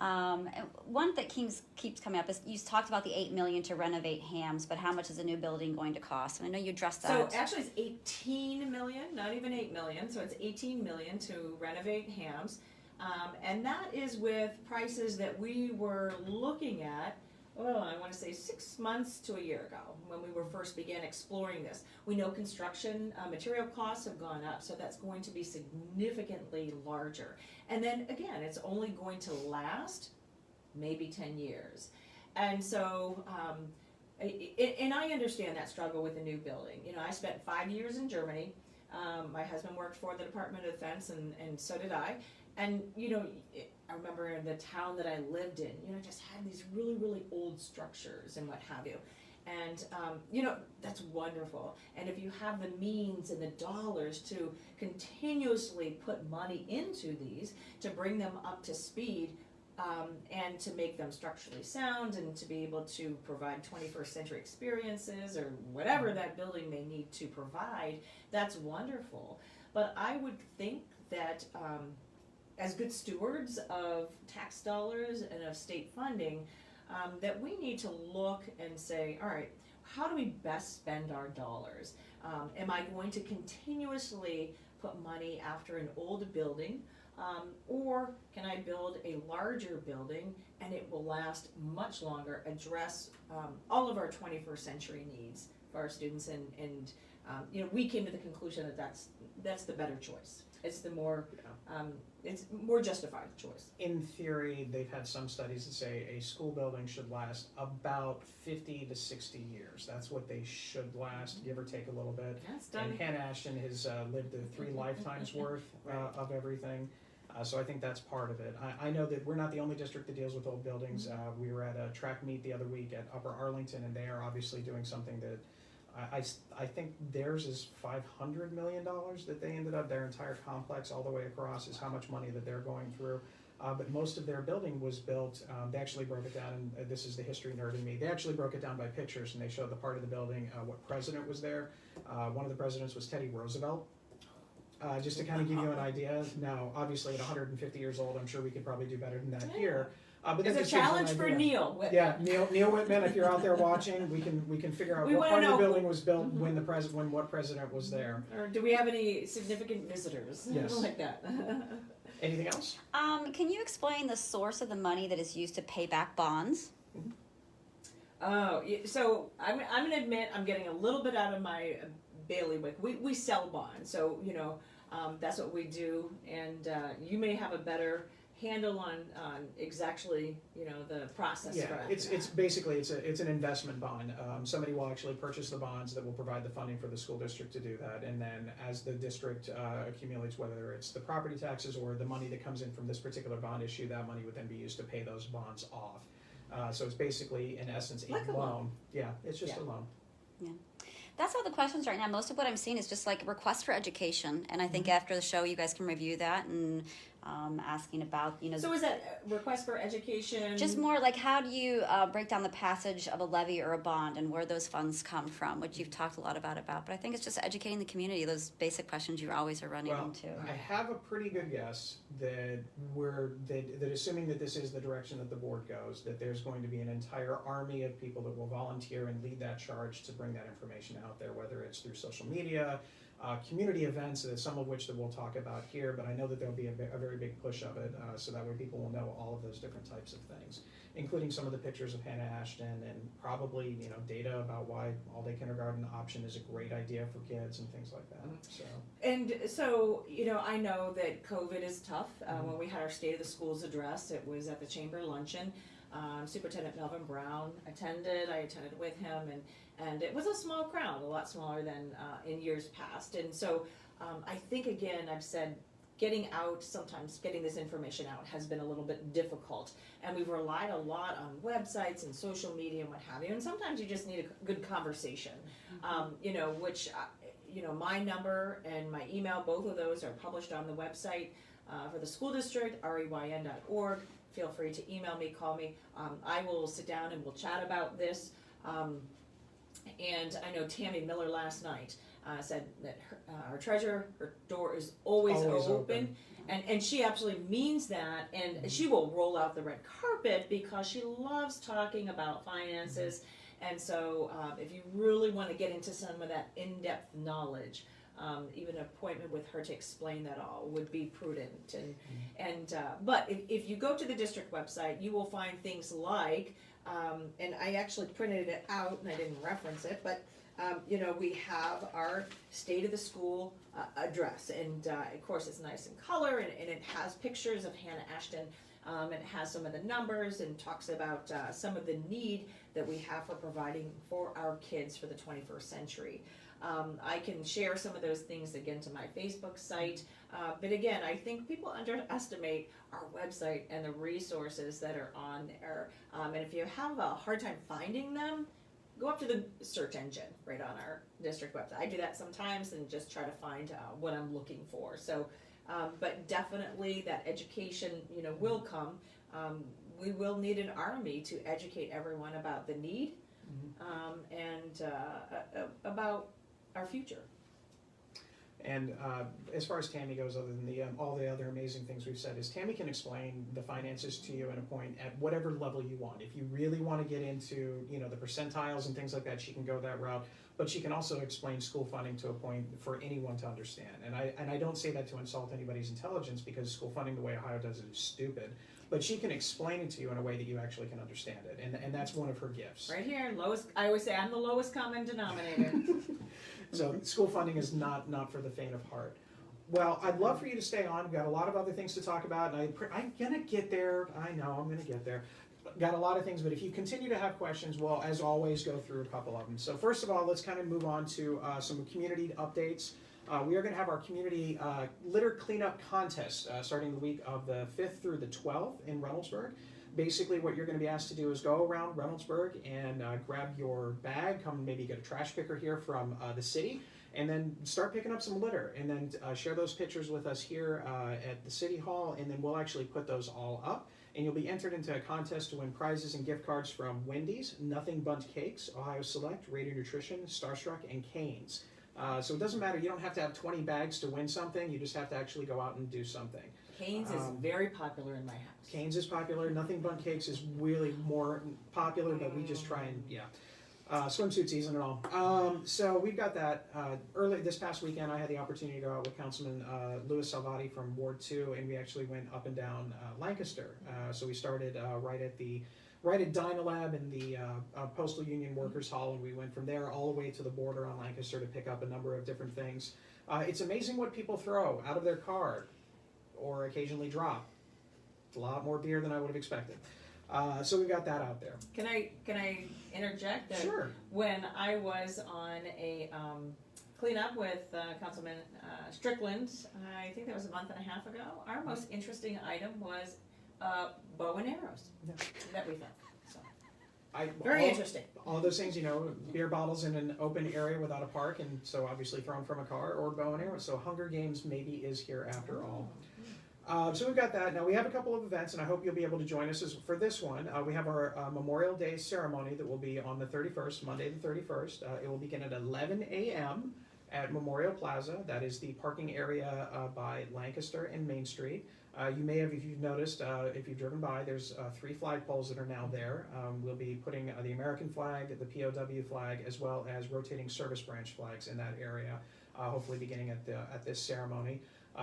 And one that keeps coming up is you talked about the $8 million to renovate Hams, but how much is a new building going to cost? And I know you addressed that. So actually, it's $18 million, not even $8 million. So it's $18 million to renovate Hams, and that is with prices that we were looking at. I want to say 6 months to a year ago when we were first began exploring this. We know construction material costs have gone up, so that's going to be significantly larger. And then again, it's only going to last maybe 10 years. And so, and I understand that struggle with a new building. I spent 5 years in Germany. My husband worked for the Department of Defense, and so did I. And, I remember in the town that I lived in, just had these really, really old structures and what have you. And, that's wonderful. And if you have the means and the dollars to continuously put money into these, to bring them up to speed, and to make them structurally sound and to be able to provide 21st century experiences or whatever that building may need to provide, that's wonderful. But I would think that, as good stewards of tax dollars and of state funding, that we need to look and say, all right, how do we best spend our dollars? Am I going to continuously put money after an old building, or can I build a larger building and it will last much longer, address all of our 21st century needs for our students, and we came to the conclusion that that's the better choice. It's the more it's more justified choice. In theory, they've had some studies that say a school building should last about 50 to 60 years. That's what they should last, give or take a little bit. That's done. And Hannah Ashton has lived the 3 lifetimes worth of everything. So I think that's part of it. I know that we're not the only district that deals with old buildings. We were at a track meet the other week at Upper Arlington, and they are obviously doing something that I think theirs is $500 million that they ended up, their entire complex all the way across is how much money that they're going through. But most of their building was built, they actually broke it down, and this is the history nerd in me, they actually broke it down by pictures, and they showed the part of the building, what president was there. One of the presidents was Teddy Roosevelt. Just to kind of give you an idea. Now, obviously at 150 years old, I'm sure we could probably do better than that here. But There's a challenge for Neil Whitman. Yeah, Neil Whitman. If you're out there watching, we can figure out what part of the building was built when what president was there. Or do we have any significant visitors? Yes. Like that. Anything else? Can you explain the source of the money that is used to pay back bonds? Oh, so I'm going to admit I'm getting a little bit out of my bailiwick. We sell bonds, so that's what we do, and you may have a better handle on exactly the process. Yeah, for that. it's basically it's an investment bond. Somebody will actually purchase the bonds that will provide the funding for the school district to do that, and then as the district accumulates, whether it's the property taxes or the money that comes in from this particular bond issue, that money would then be used to pay those bonds off. So it's basically, in essence, like a loan. Yeah, it's just a loan. Yeah. That's all the questions right now. Most of what I'm seeing is just like requests for education, and I think after the show you guys can review that and asking about So is that request for education? just more like how do you break down the passage of a levy or a bond and where those funds come from, which you've talked a lot about. But I think it's just educating the community, those basic questions you always are running into. I have a pretty good guess that that assuming that this is the direction that the board goes, that there's going to be an entire army of people that will volunteer and lead that charge to bring that information out there, whether it's through social media, community events, some of which that we'll talk about here, but I know that there'll be a very big push of it, so that way people will know all of those different types of things, including some of the pictures of Hannah Ashton and probably, data about why all-day kindergarten option is a great idea for kids and things like that, so. And so, I know that COVID is tough. When we had our State of the Schools address, it was at the Chamber Luncheon. Superintendent Melvin Brown attended. I attended with him, and it was a small crowd, a lot smaller than in years past. And so I think, again, I've said sometimes getting this information out has been a little bit difficult. And we've relied a lot on websites and social media and what have you. And sometimes you just need a good conversation, which, my number and my email, both of those are published on the website for the school district, reyn.org. Feel free to email me, call me. I will sit down and we'll chat about this. And I know Tammy Miller last night said that our treasurer, her door is always open. And she absolutely means that. And she will roll out the red carpet because she loves talking about finances. And so if you really want to get into some of that in-depth knowledge, even an appointment with her to explain that all would be prudent. But if you go to the district website, you will find things like, and I actually printed it out and I didn't reference it, but we have our State of the School address, and of course it's nice in color, and it has pictures of Hannah Ashton. It has some of the numbers and talks about some of the need that we have for providing for our kids for the 21st century. I can share some of those things again to my Facebook site, but again, I think people underestimate our website and the resources that are on there. And if you have a hard time finding them, go up to the search engine right on our district website. I do that sometimes and just try to find what I'm looking for. So, but definitely that education, will come. We will need an army to educate everyone about the need and about our future. And as far as Tammy goes, other than all the other amazing things we've said, is Tammy can explain the finances to you at a point at whatever level you want. If you really want to get into the percentiles and things like that, she can go that route. But she can also explain school funding to a point for anyone to understand. And I don't say that to insult anybody's intelligence, because school funding the way Ohio does it is stupid. But she can explain it to you in a way that you actually can understand it, and that's one of her gifts. Right here, I always say I'm the lowest common denominator. So school funding is not for the faint of heart. Well, I'd love for you to stay on. We've got a lot of other things to talk about, and I'm gonna get there. I know I'm gonna get there. Got a lot of things, but if you continue to have questions, well, as always, go through a couple of them. So first of all, let's kind of move on to some community updates. We are going to have our community litter cleanup contest starting the week of the 5th through the 12th in Reynoldsburg. Basically, what you're going to be asked to do is go around Reynoldsburg and grab your bag, come maybe get a trash picker here from the city, and then start picking up some litter, and then share those pictures with us here at the City Hall, and then we'll actually put those all up. And you'll be entered into a contest to win prizes and gift cards from Wendy's, Nothing Bundt Cakes, Ohio Select, Raider Nutrition, Starstruck, and Cane's. So it doesn't matter, you don't have to have 20 bags to win something, you just have to actually go out and do something. Cane's is very popular in my house. Cane's is popular, Nothing Bundt Cakes is really more popular, but we just try and, swimsuit season and all. So we've got that. Early this past weekend, I had the opportunity to go out with Councilman Louis Salvati from Ward 2, and we actually went up and down Lancaster. So we started right at Dunlap in the Postal Union Workers Hall, and we went from there all the way to the border on Lancaster to pick up a number of different things. It's amazing what people throw out of their car or occasionally drop. It's a lot more beer than I would have expected. So we've got that out there. Can I interject? Sure. When I was on a cleanup with Councilman Strickland, I think that was a month and a half ago, our most interesting item was bow and arrows that we found. So, very interesting. All those things, beer bottles in an open area without a park, and so obviously thrown from a car, or bow and arrow. So Hunger Games maybe is here after all. So we've got that. Now we have a couple of events, and I hope you'll be able to join us for this one. We have our Memorial Day ceremony that will be on the 31st, Monday the 31st. It will begin at 11 a.m. at Memorial Plaza. That is the parking area by Lancaster and Main Street. You may have, if you've noticed, if you've driven by, there's 3 flagpoles that are now there. We'll be putting the American flag, the POW flag, as well as rotating service branch flags in that area. hopefully beginning at this ceremony.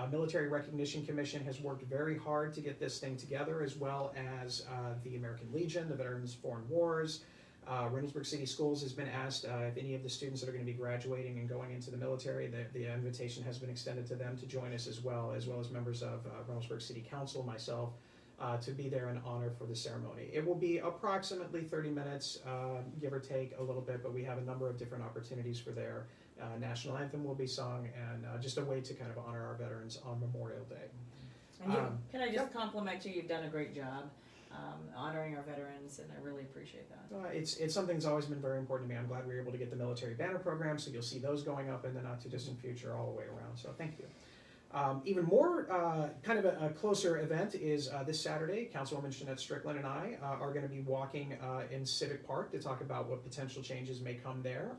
Military Recognition Commission has worked very hard to get this thing together, as well as the American Legion, the Veterans of Foreign Wars. Reynoldsburg City Schools has been asked if any of the students that are going to be graduating and going into the military, the invitation has been extended to them to join us as well as members of Reynoldsburg City Council, myself, to be there in honor for the ceremony. It will be approximately 30 minutes, give or take a little bit, but we have a number of different opportunities for there. National Anthem will be sung, and just a way to kind of honor our veterans on Memorial Day. And can I just compliment you? You've done a great job honoring our veterans, and I really appreciate that. It's something that's always been very important to me. I'm glad we were able to get the military banner program, so you'll see those going up in the not too distant future all the way around, so thank you. Even more kind of a closer event is this Saturday. Councilwoman Jeanette Strickland and I are going to be walking in Civic Park to talk about what potential changes may come there.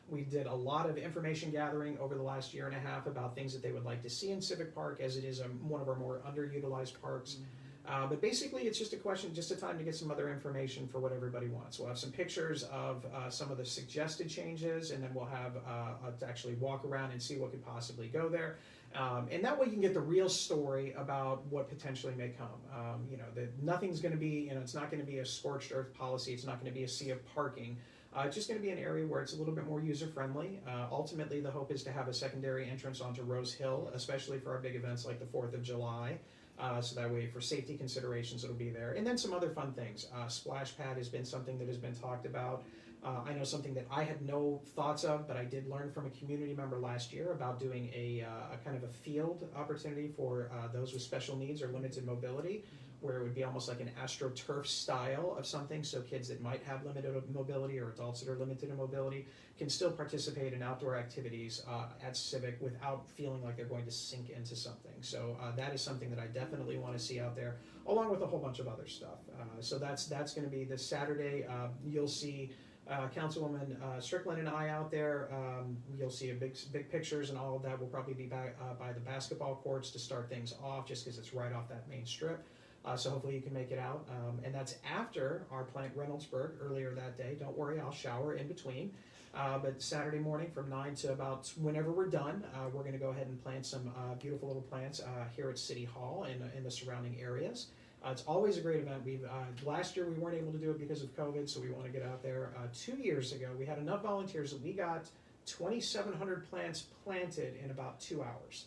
We did a lot of information gathering over the last year and a half about things that they would like to see in Civic Park, as it is one of our more underutilized parks. But basically, it's just a time to get some other information for what everybody wants. We'll have some pictures of some of the suggested changes, and then we'll have to actually walk around and see what could possibly go there. And that way you can get the real story about what potentially may come. Nothing's going to be, it's not going to be a scorched earth policy. It's not going to be a sea of parking. It's just going to be an area where it's a little bit more user-friendly. Ultimately, the hope is to have a secondary entrance onto Rose Hill, especially for our big events like the 4th of July. So that way, for safety considerations, it'll be there. And then some other fun things. Splash pad has been something that has been talked about. I know something that I had no thoughts of, but I did learn from a community member last year about doing a kind of a field opportunity for those with special needs or limited mobility, where it would be almost like an AstroTurf style of something, so kids that might have limited mobility or adults that are limited in mobility can still participate in outdoor activities at Civic without feeling like they're going to sink into something. So that is something that I definitely want to see out there, along with a whole bunch of other stuff. So that's going to be this Saturday. You'll see Councilwoman Strickland and I out there. You'll see big pictures and all of that. We'll probably be back by the basketball courts to start things off, just because it's right off that main strip. So hopefully you can make it out. And that's after our plant Reynoldsburg earlier that day. Don't worry, I'll shower in between. But Saturday morning from 9 to about whenever we're done, we're going to go ahead and plant some beautiful little plants here at City Hall and in the surrounding areas. It's always a great event. Last year we weren't able to do it because of COVID, so we want to get out there. 2 years ago, we had enough volunteers that we got 2,700 plants planted in about 2 hours.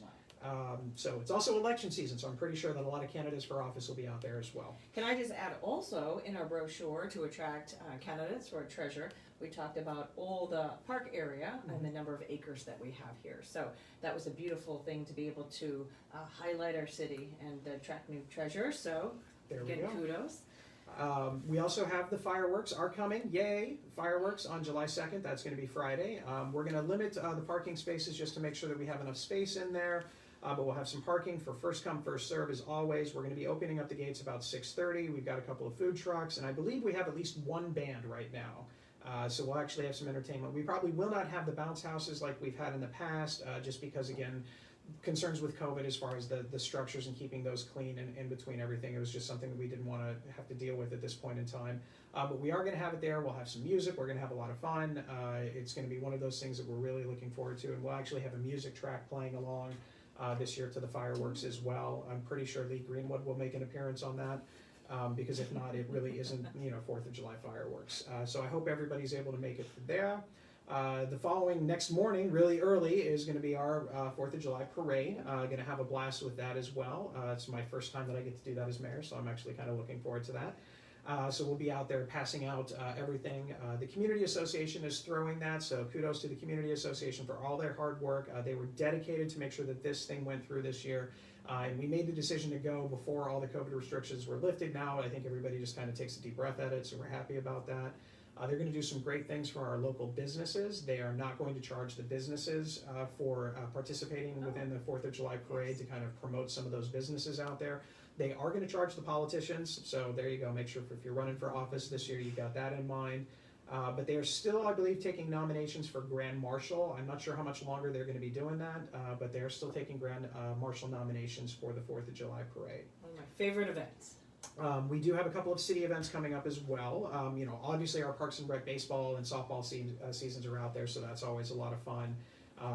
So it's also election season, so I'm pretty sure that a lot of candidates for office will be out there as well. Can I just add also, in our brochure to attract candidates for treasurer, we talked about all the park area and the number of acres that we have here. So that was a beautiful thing to be able to highlight our city and attract new treasurers. So There we again, go. kudos. We also have the fireworks are coming. Yay! Fireworks on July 2nd. That's going to be Friday. We're going to limit the parking spaces just to make sure that we have enough space in there. But we'll have some parking for first come, first serve as always. We're going to be opening up the gates about 6:30. We've got a couple of food trucks, and I believe we have at least one band right now. So we'll actually have some entertainment. We probably will not have the bounce houses like we've had in the past, just because, again, concerns with COVID as far as the structures and keeping those clean and in between everything. It was just something that we didn't want to have to deal with at this point in time. But we are going to have it there. We'll have some music. We're going to have a lot of fun. It's going to be one of those things that we're really looking forward to, and we'll actually have a music track playing along this year to the fireworks as well. I'm pretty sure Lee Greenwood will make an appearance on that. Because if not, it really isn't, 4th of July fireworks. So I hope everybody's able to make it there. The following next morning, really early, is going to be our 4th of July parade. Going to have a blast with that as well. It's my first time that I get to do that as mayor, so I'm actually kind of looking forward to that. So we'll be out there passing out everything. The Community Association is throwing that, so kudos to the Community Association for all their hard work. They were dedicated to make sure that this thing went through this year. And we made the decision to go before all the COVID restrictions were lifted now. I think everybody just kind of takes a deep breath at it, so we're happy about that. They're going to do some great things for our local businesses. They are not going to charge the businesses for participating within the 4th of July parade to kind of promote some of those businesses out there. They are going to charge the politicians, so there you go. Make sure if you're running for office this year, you've got that in mind. But they are still, I believe, taking nominations for Grand Marshal. I'm not sure how much longer they're going to be doing that, but they're still taking Grand Marshal nominations for the 4th of July parade. One of my favorite events. We do have a couple of city events coming up as well. Obviously our Parks and Rec baseball and softball seasons are out there, so that's always a lot of fun.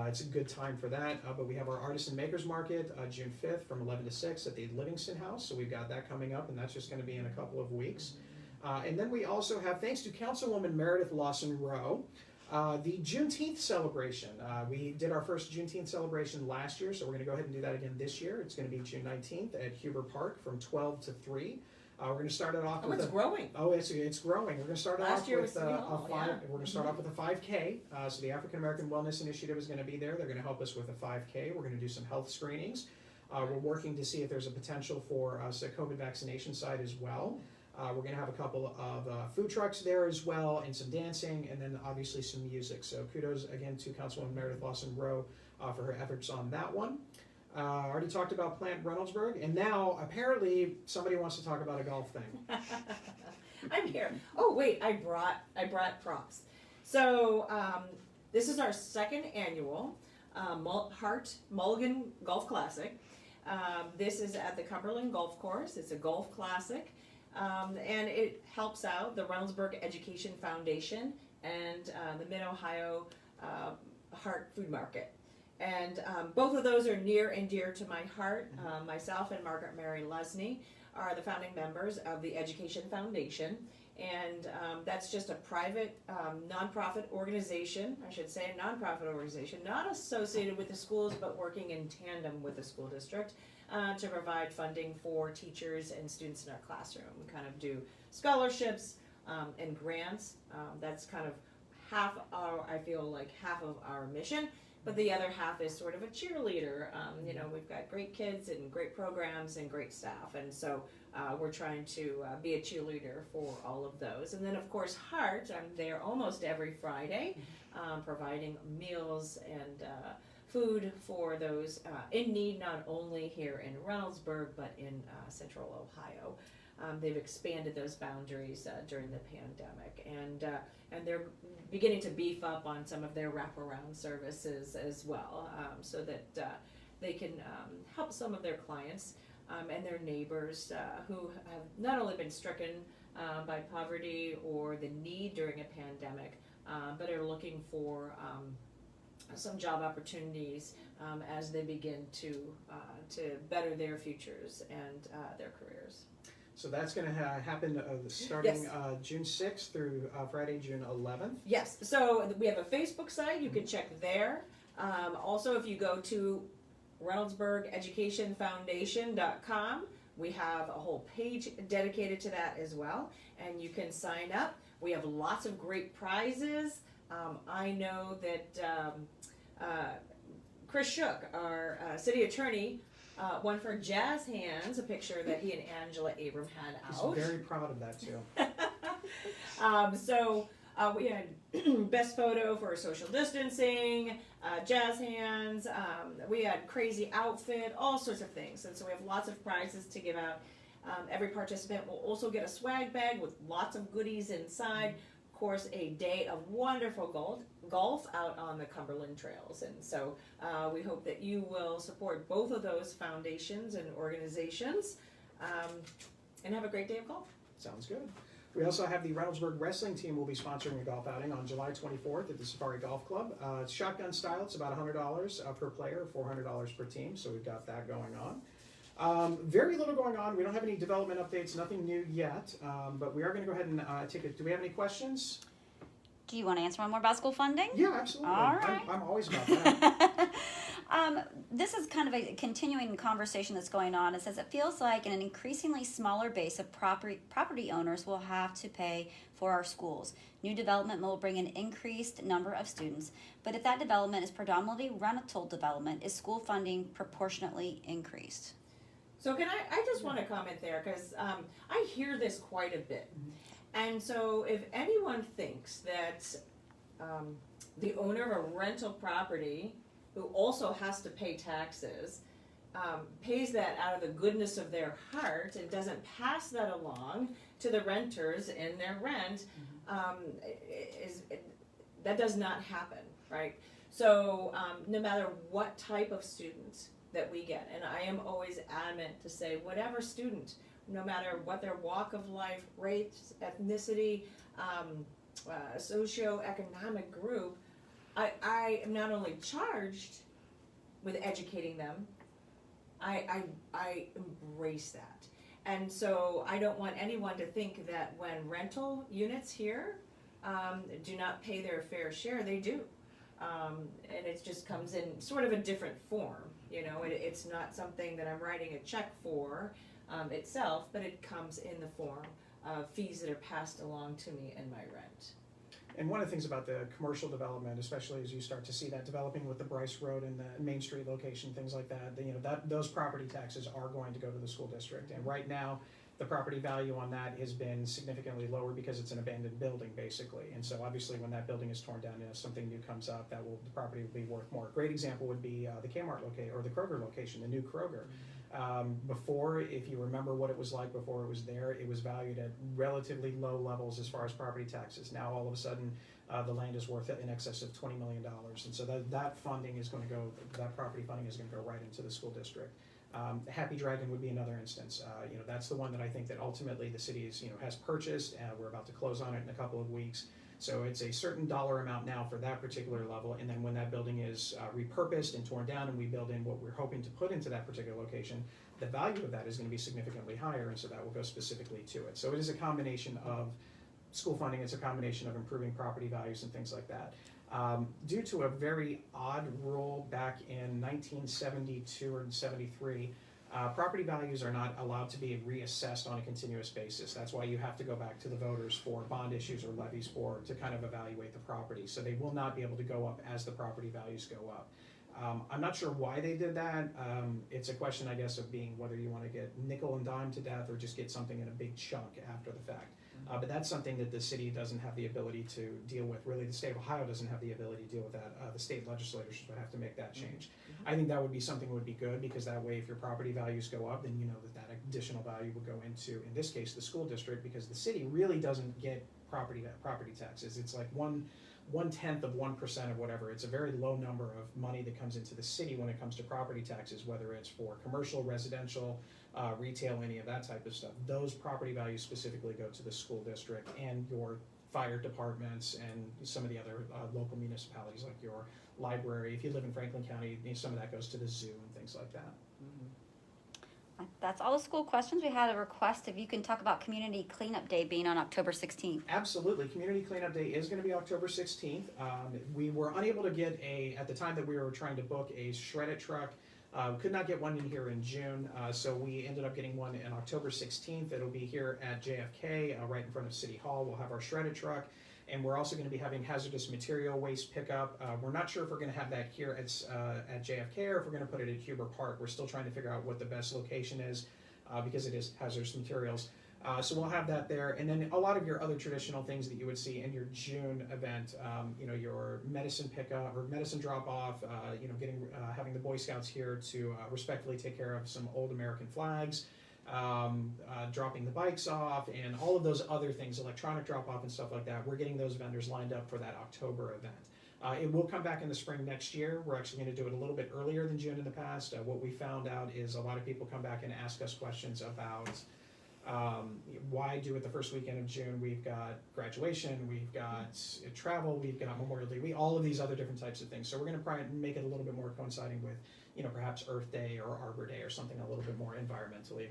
It's a good time for that, but we have our Artists and Makers Market, June 5th from 11 to 6 at the Livingston House, so we've got that coming up, and that's just going to be in a couple of weeks. And then we also have, thanks to Councilwoman Meredith Lawson-Rowe, the Juneteenth Celebration. We did our first Juneteenth Celebration last year, so we're going to go ahead and do that again this year. It's going to be June 19th at Huber Park from 12 to 3. We're going to start it off with it's growing. Oh, it's growing. We're going to start Last off year with was City Hall, a 5. yeah. We're going to start off with a 5K. So the African American Wellness Initiative is going to be there. They're going to help us with a 5K. We're going to do some health screenings. We're working to see if there's a potential for us a COVID vaccination site as well. We're going to have a couple of food trucks there as well, and some dancing, and then obviously some music. So kudos again to Councilwoman Meredith Lawson-Rowe for her efforts on that one. I already talked about Plant Reynoldsburg, and now apparently somebody wants to talk about a golf thing. I'm here. Oh wait, I brought props. So this is our second annual Hart Mulligan Golf Classic. This is at the Cumberland Golf Course. It's a golf classic, and it helps out the Reynoldsburg Education Foundation and the Mid-Ohio Hart Food Market. And both of those are near and dear to my heart. Myself and Margaret Mary Lesney are the founding members of the Education Foundation. And that's just a private nonprofit organization, I should say a nonprofit organization, not associated with the schools, but working in tandem with the school district to provide funding for teachers and students in our classroom. We kind of do scholarships and grants. That's kind of I feel like half of our mission. But the other half is sort of a cheerleader. We've got great kids and great programs and great staff. And so we're trying to be a cheerleader for all of those. And then, of course, Heart, I'm there almost every Friday, providing meals and food for those in need, not only here in Reynoldsburg, but in Central Ohio. They've expanded those boundaries during the pandemic, and they're beginning to beef up on some of their wraparound services as well, so that they can help some of their clients and their neighbors who have not only been stricken by poverty or the need during a pandemic, but are looking for some job opportunities as they begin to better their futures and their careers. So that's going to happen starting Yes. June 6th through Friday, June 11th. Yes, so we have a Facebook site, you can check there. Also, if you go to ReynoldsburgEducationFoundation.com, we have a whole page dedicated to that as well, and you can sign up. We have lots of great prizes. I know that Chris Shook, our city attorney, one for Jazz Hands, a picture that he and Angela Abram had out. He's very proud of that too. We had best photo for social distancing, Jazz Hands, we had crazy outfit, all sorts of things. And so we have lots of prizes to give out. Every participant will also get a swag bag with lots of goodies inside. Of course, a day of wonderful golf out on the Cumberland trails. And so we hope that you will support both of those foundations and organizations and have a great day of golf. Sounds good. We also have the Reynoldsburg wrestling team will be sponsoring a golf outing on July 24th at the Safari Golf Club. It's shotgun style. It's about $100 per player, $400 per team. So we've got that going on. Very little going on. We don't have any development updates, nothing new yet, but we are going to go ahead and take it. Do we have any questions? Do you want to answer one more about school funding? Yeah, absolutely. All right. I'm always about that. This is kind of a continuing conversation that's going on. It says it feels like an increasingly smaller base of property owners will have to pay for our schools. New development will bring an increased number of students, but if that development is predominantly rental development, is school funding proportionately increased? So I just want to comment there because I hear this quite a bit. And so if anyone thinks that the owner of a rental property who also has to pay taxes pays that out of the goodness of their heart and doesn't pass that along to the renters in their rent, that does not happen, right? So no matter what type of student that we get, and I am always adamant to say whatever student, no matter what their walk of life, race, ethnicity, socioeconomic group, I am not only charged with educating them, I embrace that. And so I don't want anyone to think that when rental units here do not pay their fair share, they do. And it just comes in sort of a different form, you know, it's not something that I'm writing a check for itself, but it comes in the form of fees that are passed along to me in my rent. And one of the things about the commercial development, especially as you start to see that developing with the Bryce Road and the Main Street location, things like that, you know, that those property taxes are going to go to the school district. And right now, the property value on that has been significantly lower because it's an abandoned building, basically. And so obviously when that building is torn down and something new comes up, the property will be worth more. A great example would be the Kmart location, or the Kroger location, the new Kroger. Before, if you remember what it was like before it was there, it was valued at relatively low levels as far as property taxes. Now all of a sudden, the land is worth in excess of $20 million. And so that funding is going to go, that property funding is going to go right into the school district. Happy Dragon would be another instance. You know, that's the one that I think that ultimately the city is, you know, has purchased. We're about to close on it in a couple of weeks. So it's a certain dollar amount now for that particular level, and then when that building is repurposed and torn down and we build in what we're hoping to put into that particular location, the value of that is going to be significantly higher, and so that will go specifically to it. So it is a combination of school funding, it's a combination of improving property values and things like that. Due to a very odd rule back in 1972 or 73, property values are not allowed to be reassessed on a continuous basis. That's why you have to go back to the voters for bond issues or levies to kind of evaluate the property. So they will not be able to go up as the property values go up. I'm not sure why they did that. It's a question, I guess, of being whether you want to get nickel and dime to death or just get something in a big chunk after the fact. But that's something that the city doesn't have the ability to deal with. Really, the state of Ohio doesn't have the ability to deal with that. The state legislators would have to make that change. I think that would be something that would be good, because that way if your property values go up, then you know that additional value would go into, in this case, the school district, because the city really doesn't get property taxes. It's like 1/10 of 1% of whatever. It's a very low number of money that comes into the city when it comes to property taxes, whether it's for commercial, residential, retail, any of that type of stuff. Those property values specifically go to the school district and your fire departments and some of the other local municipalities, like your library. If you live in Franklin County, some of that goes to the zoo and things like that. That's all the school questions. We had a request if you can talk about Community Cleanup Day being on October 16th. Absolutely. Community Cleanup Day is going to be October 16th. We were unable to get at the time that we were trying to book a shred-it truck. We could not get one in here in June, so we ended up getting one on October 16th. It'll be here at JFK, right in front of City Hall. We'll have our shred-it truck, and we're also going to be having hazardous material waste pickup. We're not sure if we're going to have that here at JFK or if we're going to put it at Huber Park. We're still trying to figure out what the best location is, because it is hazardous materials. So we'll have that there, and then a lot of your other traditional things that you would see in your June event, you know, your medicine pickup or medicine drop off, you know, having the Boy Scouts here to respectfully take care of some old American flags, dropping the bikes off, and all of those other things, electronic drop off and stuff like that. We're getting those vendors lined up for that October event. It will come back in the spring next year. We're actually going to do it a little bit earlier than June in the past. What we found out is a lot of people come back and ask us questions about why do it the first weekend of June. We've got graduation, we've got travel, we've got Memorial Day, all of these other different types of things. So we're going to try and make it a little bit more coinciding with, you know, perhaps Earth Day or Arbor Day or something a little bit more environmentally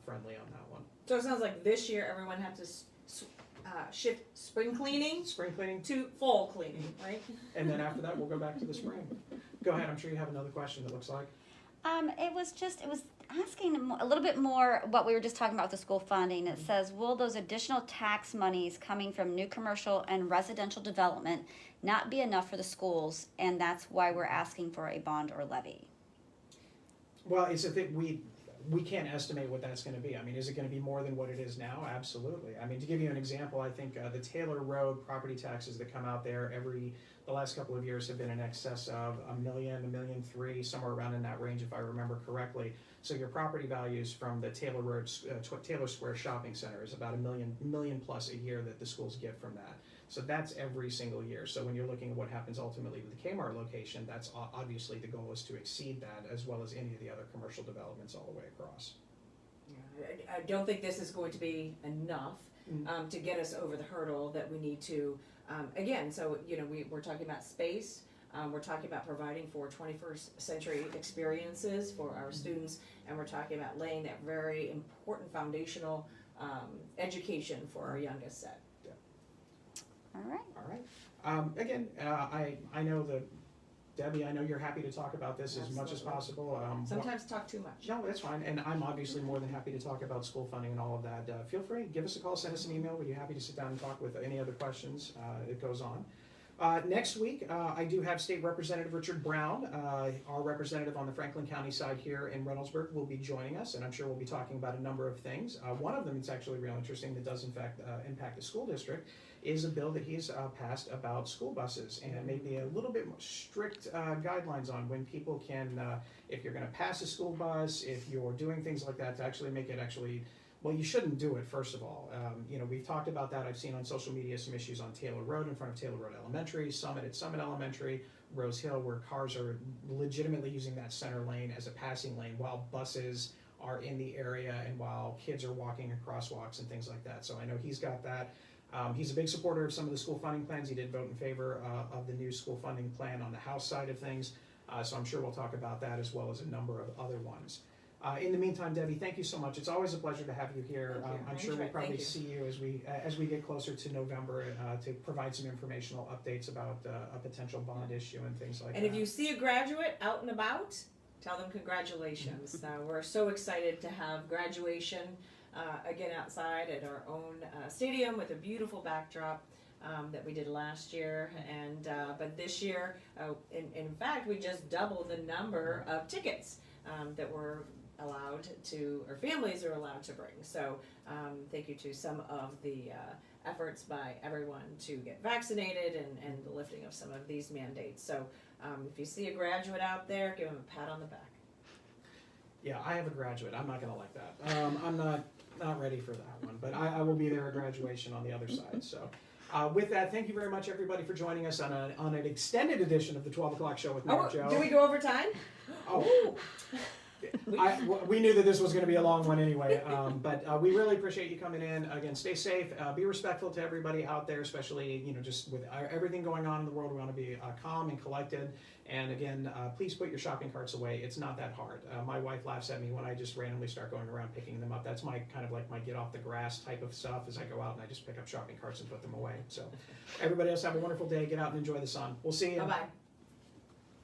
friendly on that one. So it sounds like this year everyone had to shift spring cleaning to fall cleaning, right? And then after that we'll go back to the spring. Go ahead, I'm sure you have another question that looks like. It was asking a little bit more what we were just talking about with the school funding. It says, will those additional tax monies coming from new commercial and residential development not be enough for the schools, and that's why we're asking for a bond or levy? Well, it's a thing, we can't estimate what that's going to be. I mean, is it going to be more than what it is now? Absolutely. I mean, to give you an example, I think the Taylor Road property taxes that come out there the last couple of years have been in excess of $1 million, $1.3 million, somewhere around in that range, if I remember correctly. So your property values from the Taylor Road, Taylor Square Shopping Center is about $1 million plus a year that the schools get from that. So that's every single year. So when you're looking at what happens ultimately with the Kmart location, that's obviously the goal is to exceed that, as well as any of the other commercial developments all the way across. Yeah, I don't think this is going to be enough to get us over the hurdle that we need to. Again, so you know, we're talking about space. We're talking about providing for 21st century experiences for our students, and we're talking about laying that very important foundational education for our youngest set. All right. All right. Again, I know that, Debbie, I know you're happy to talk about this as much as Absolutely. possible. Sometimes talk too much. No, that's fine, and I'm obviously more than happy to talk about school funding and all of that. Feel free, give us a call, send us an email. We'd be happy to sit down and talk with any other questions that goes on. Next week, I do have State Representative Richard Brown, our representative on the Franklin County side here in Reynoldsburg, will be joining us, and I'm sure we'll be talking about a number of things. One of them that's actually real interesting that does in fact impact the school district is a bill that he's passed about school buses and maybe a little bit more strict guidelines on when people can, if you're going to pass a school bus, if you're doing things like that, to actually make it actually. Well, you shouldn't do it, first of all. We've talked about that. I've seen on social media some issues on Taylor Road in front of Taylor Road Elementary, Summit at Summit Elementary, Rose Hill, where cars are legitimately using that center lane as a passing lane while buses are in the area and while kids are walking in crosswalks and things like that. So I know he's got that. He's a big supporter of some of the school funding plans. He did vote in favor of the new school funding plan on the House side of things. So I'm sure we'll talk about that as well as a number of other ones. In the meantime, Debbie, thank you so much. It's always a pleasure to have you here. Thank you. I'm sure we'll probably see you as we get closer to November to provide some informational updates about a potential bond issue and things like that. And if you see a graduate out and about, tell them congratulations. We're so excited to have graduation again outside at our own stadium with a beautiful backdrop that we did last year. And but this year, in fact, we just doubled the number of tickets that were allowed to, or families are allowed to bring. So thank you to some of the efforts by everyone to get vaccinated and the lifting of some of these mandates. So if you see a graduate out there, give them a pat on the back. Yeah, I have a graduate. I'm not going to like that. I'm not ready for that one, but I will be there at graduation on the other side. So with that, thank you very much, everybody, for joining us on an extended edition of the 12 o'clock show with Mayor Joe. Did we go over time? Oh. We knew that this was going to be a long one anyway, but we really appreciate you coming in. Again, stay safe, be respectful to everybody out there, especially just with everything going on in the world. We want to be calm and collected. And again, please put your shopping carts away. It's not that hard. My wife laughs at me when I just randomly start going around picking them up. That's my kind of like my get off the grass type of stuff. As I go out and I just pick up shopping carts and put them away. So everybody else have a wonderful day. Get out and enjoy the sun. We'll see you. Bye-bye.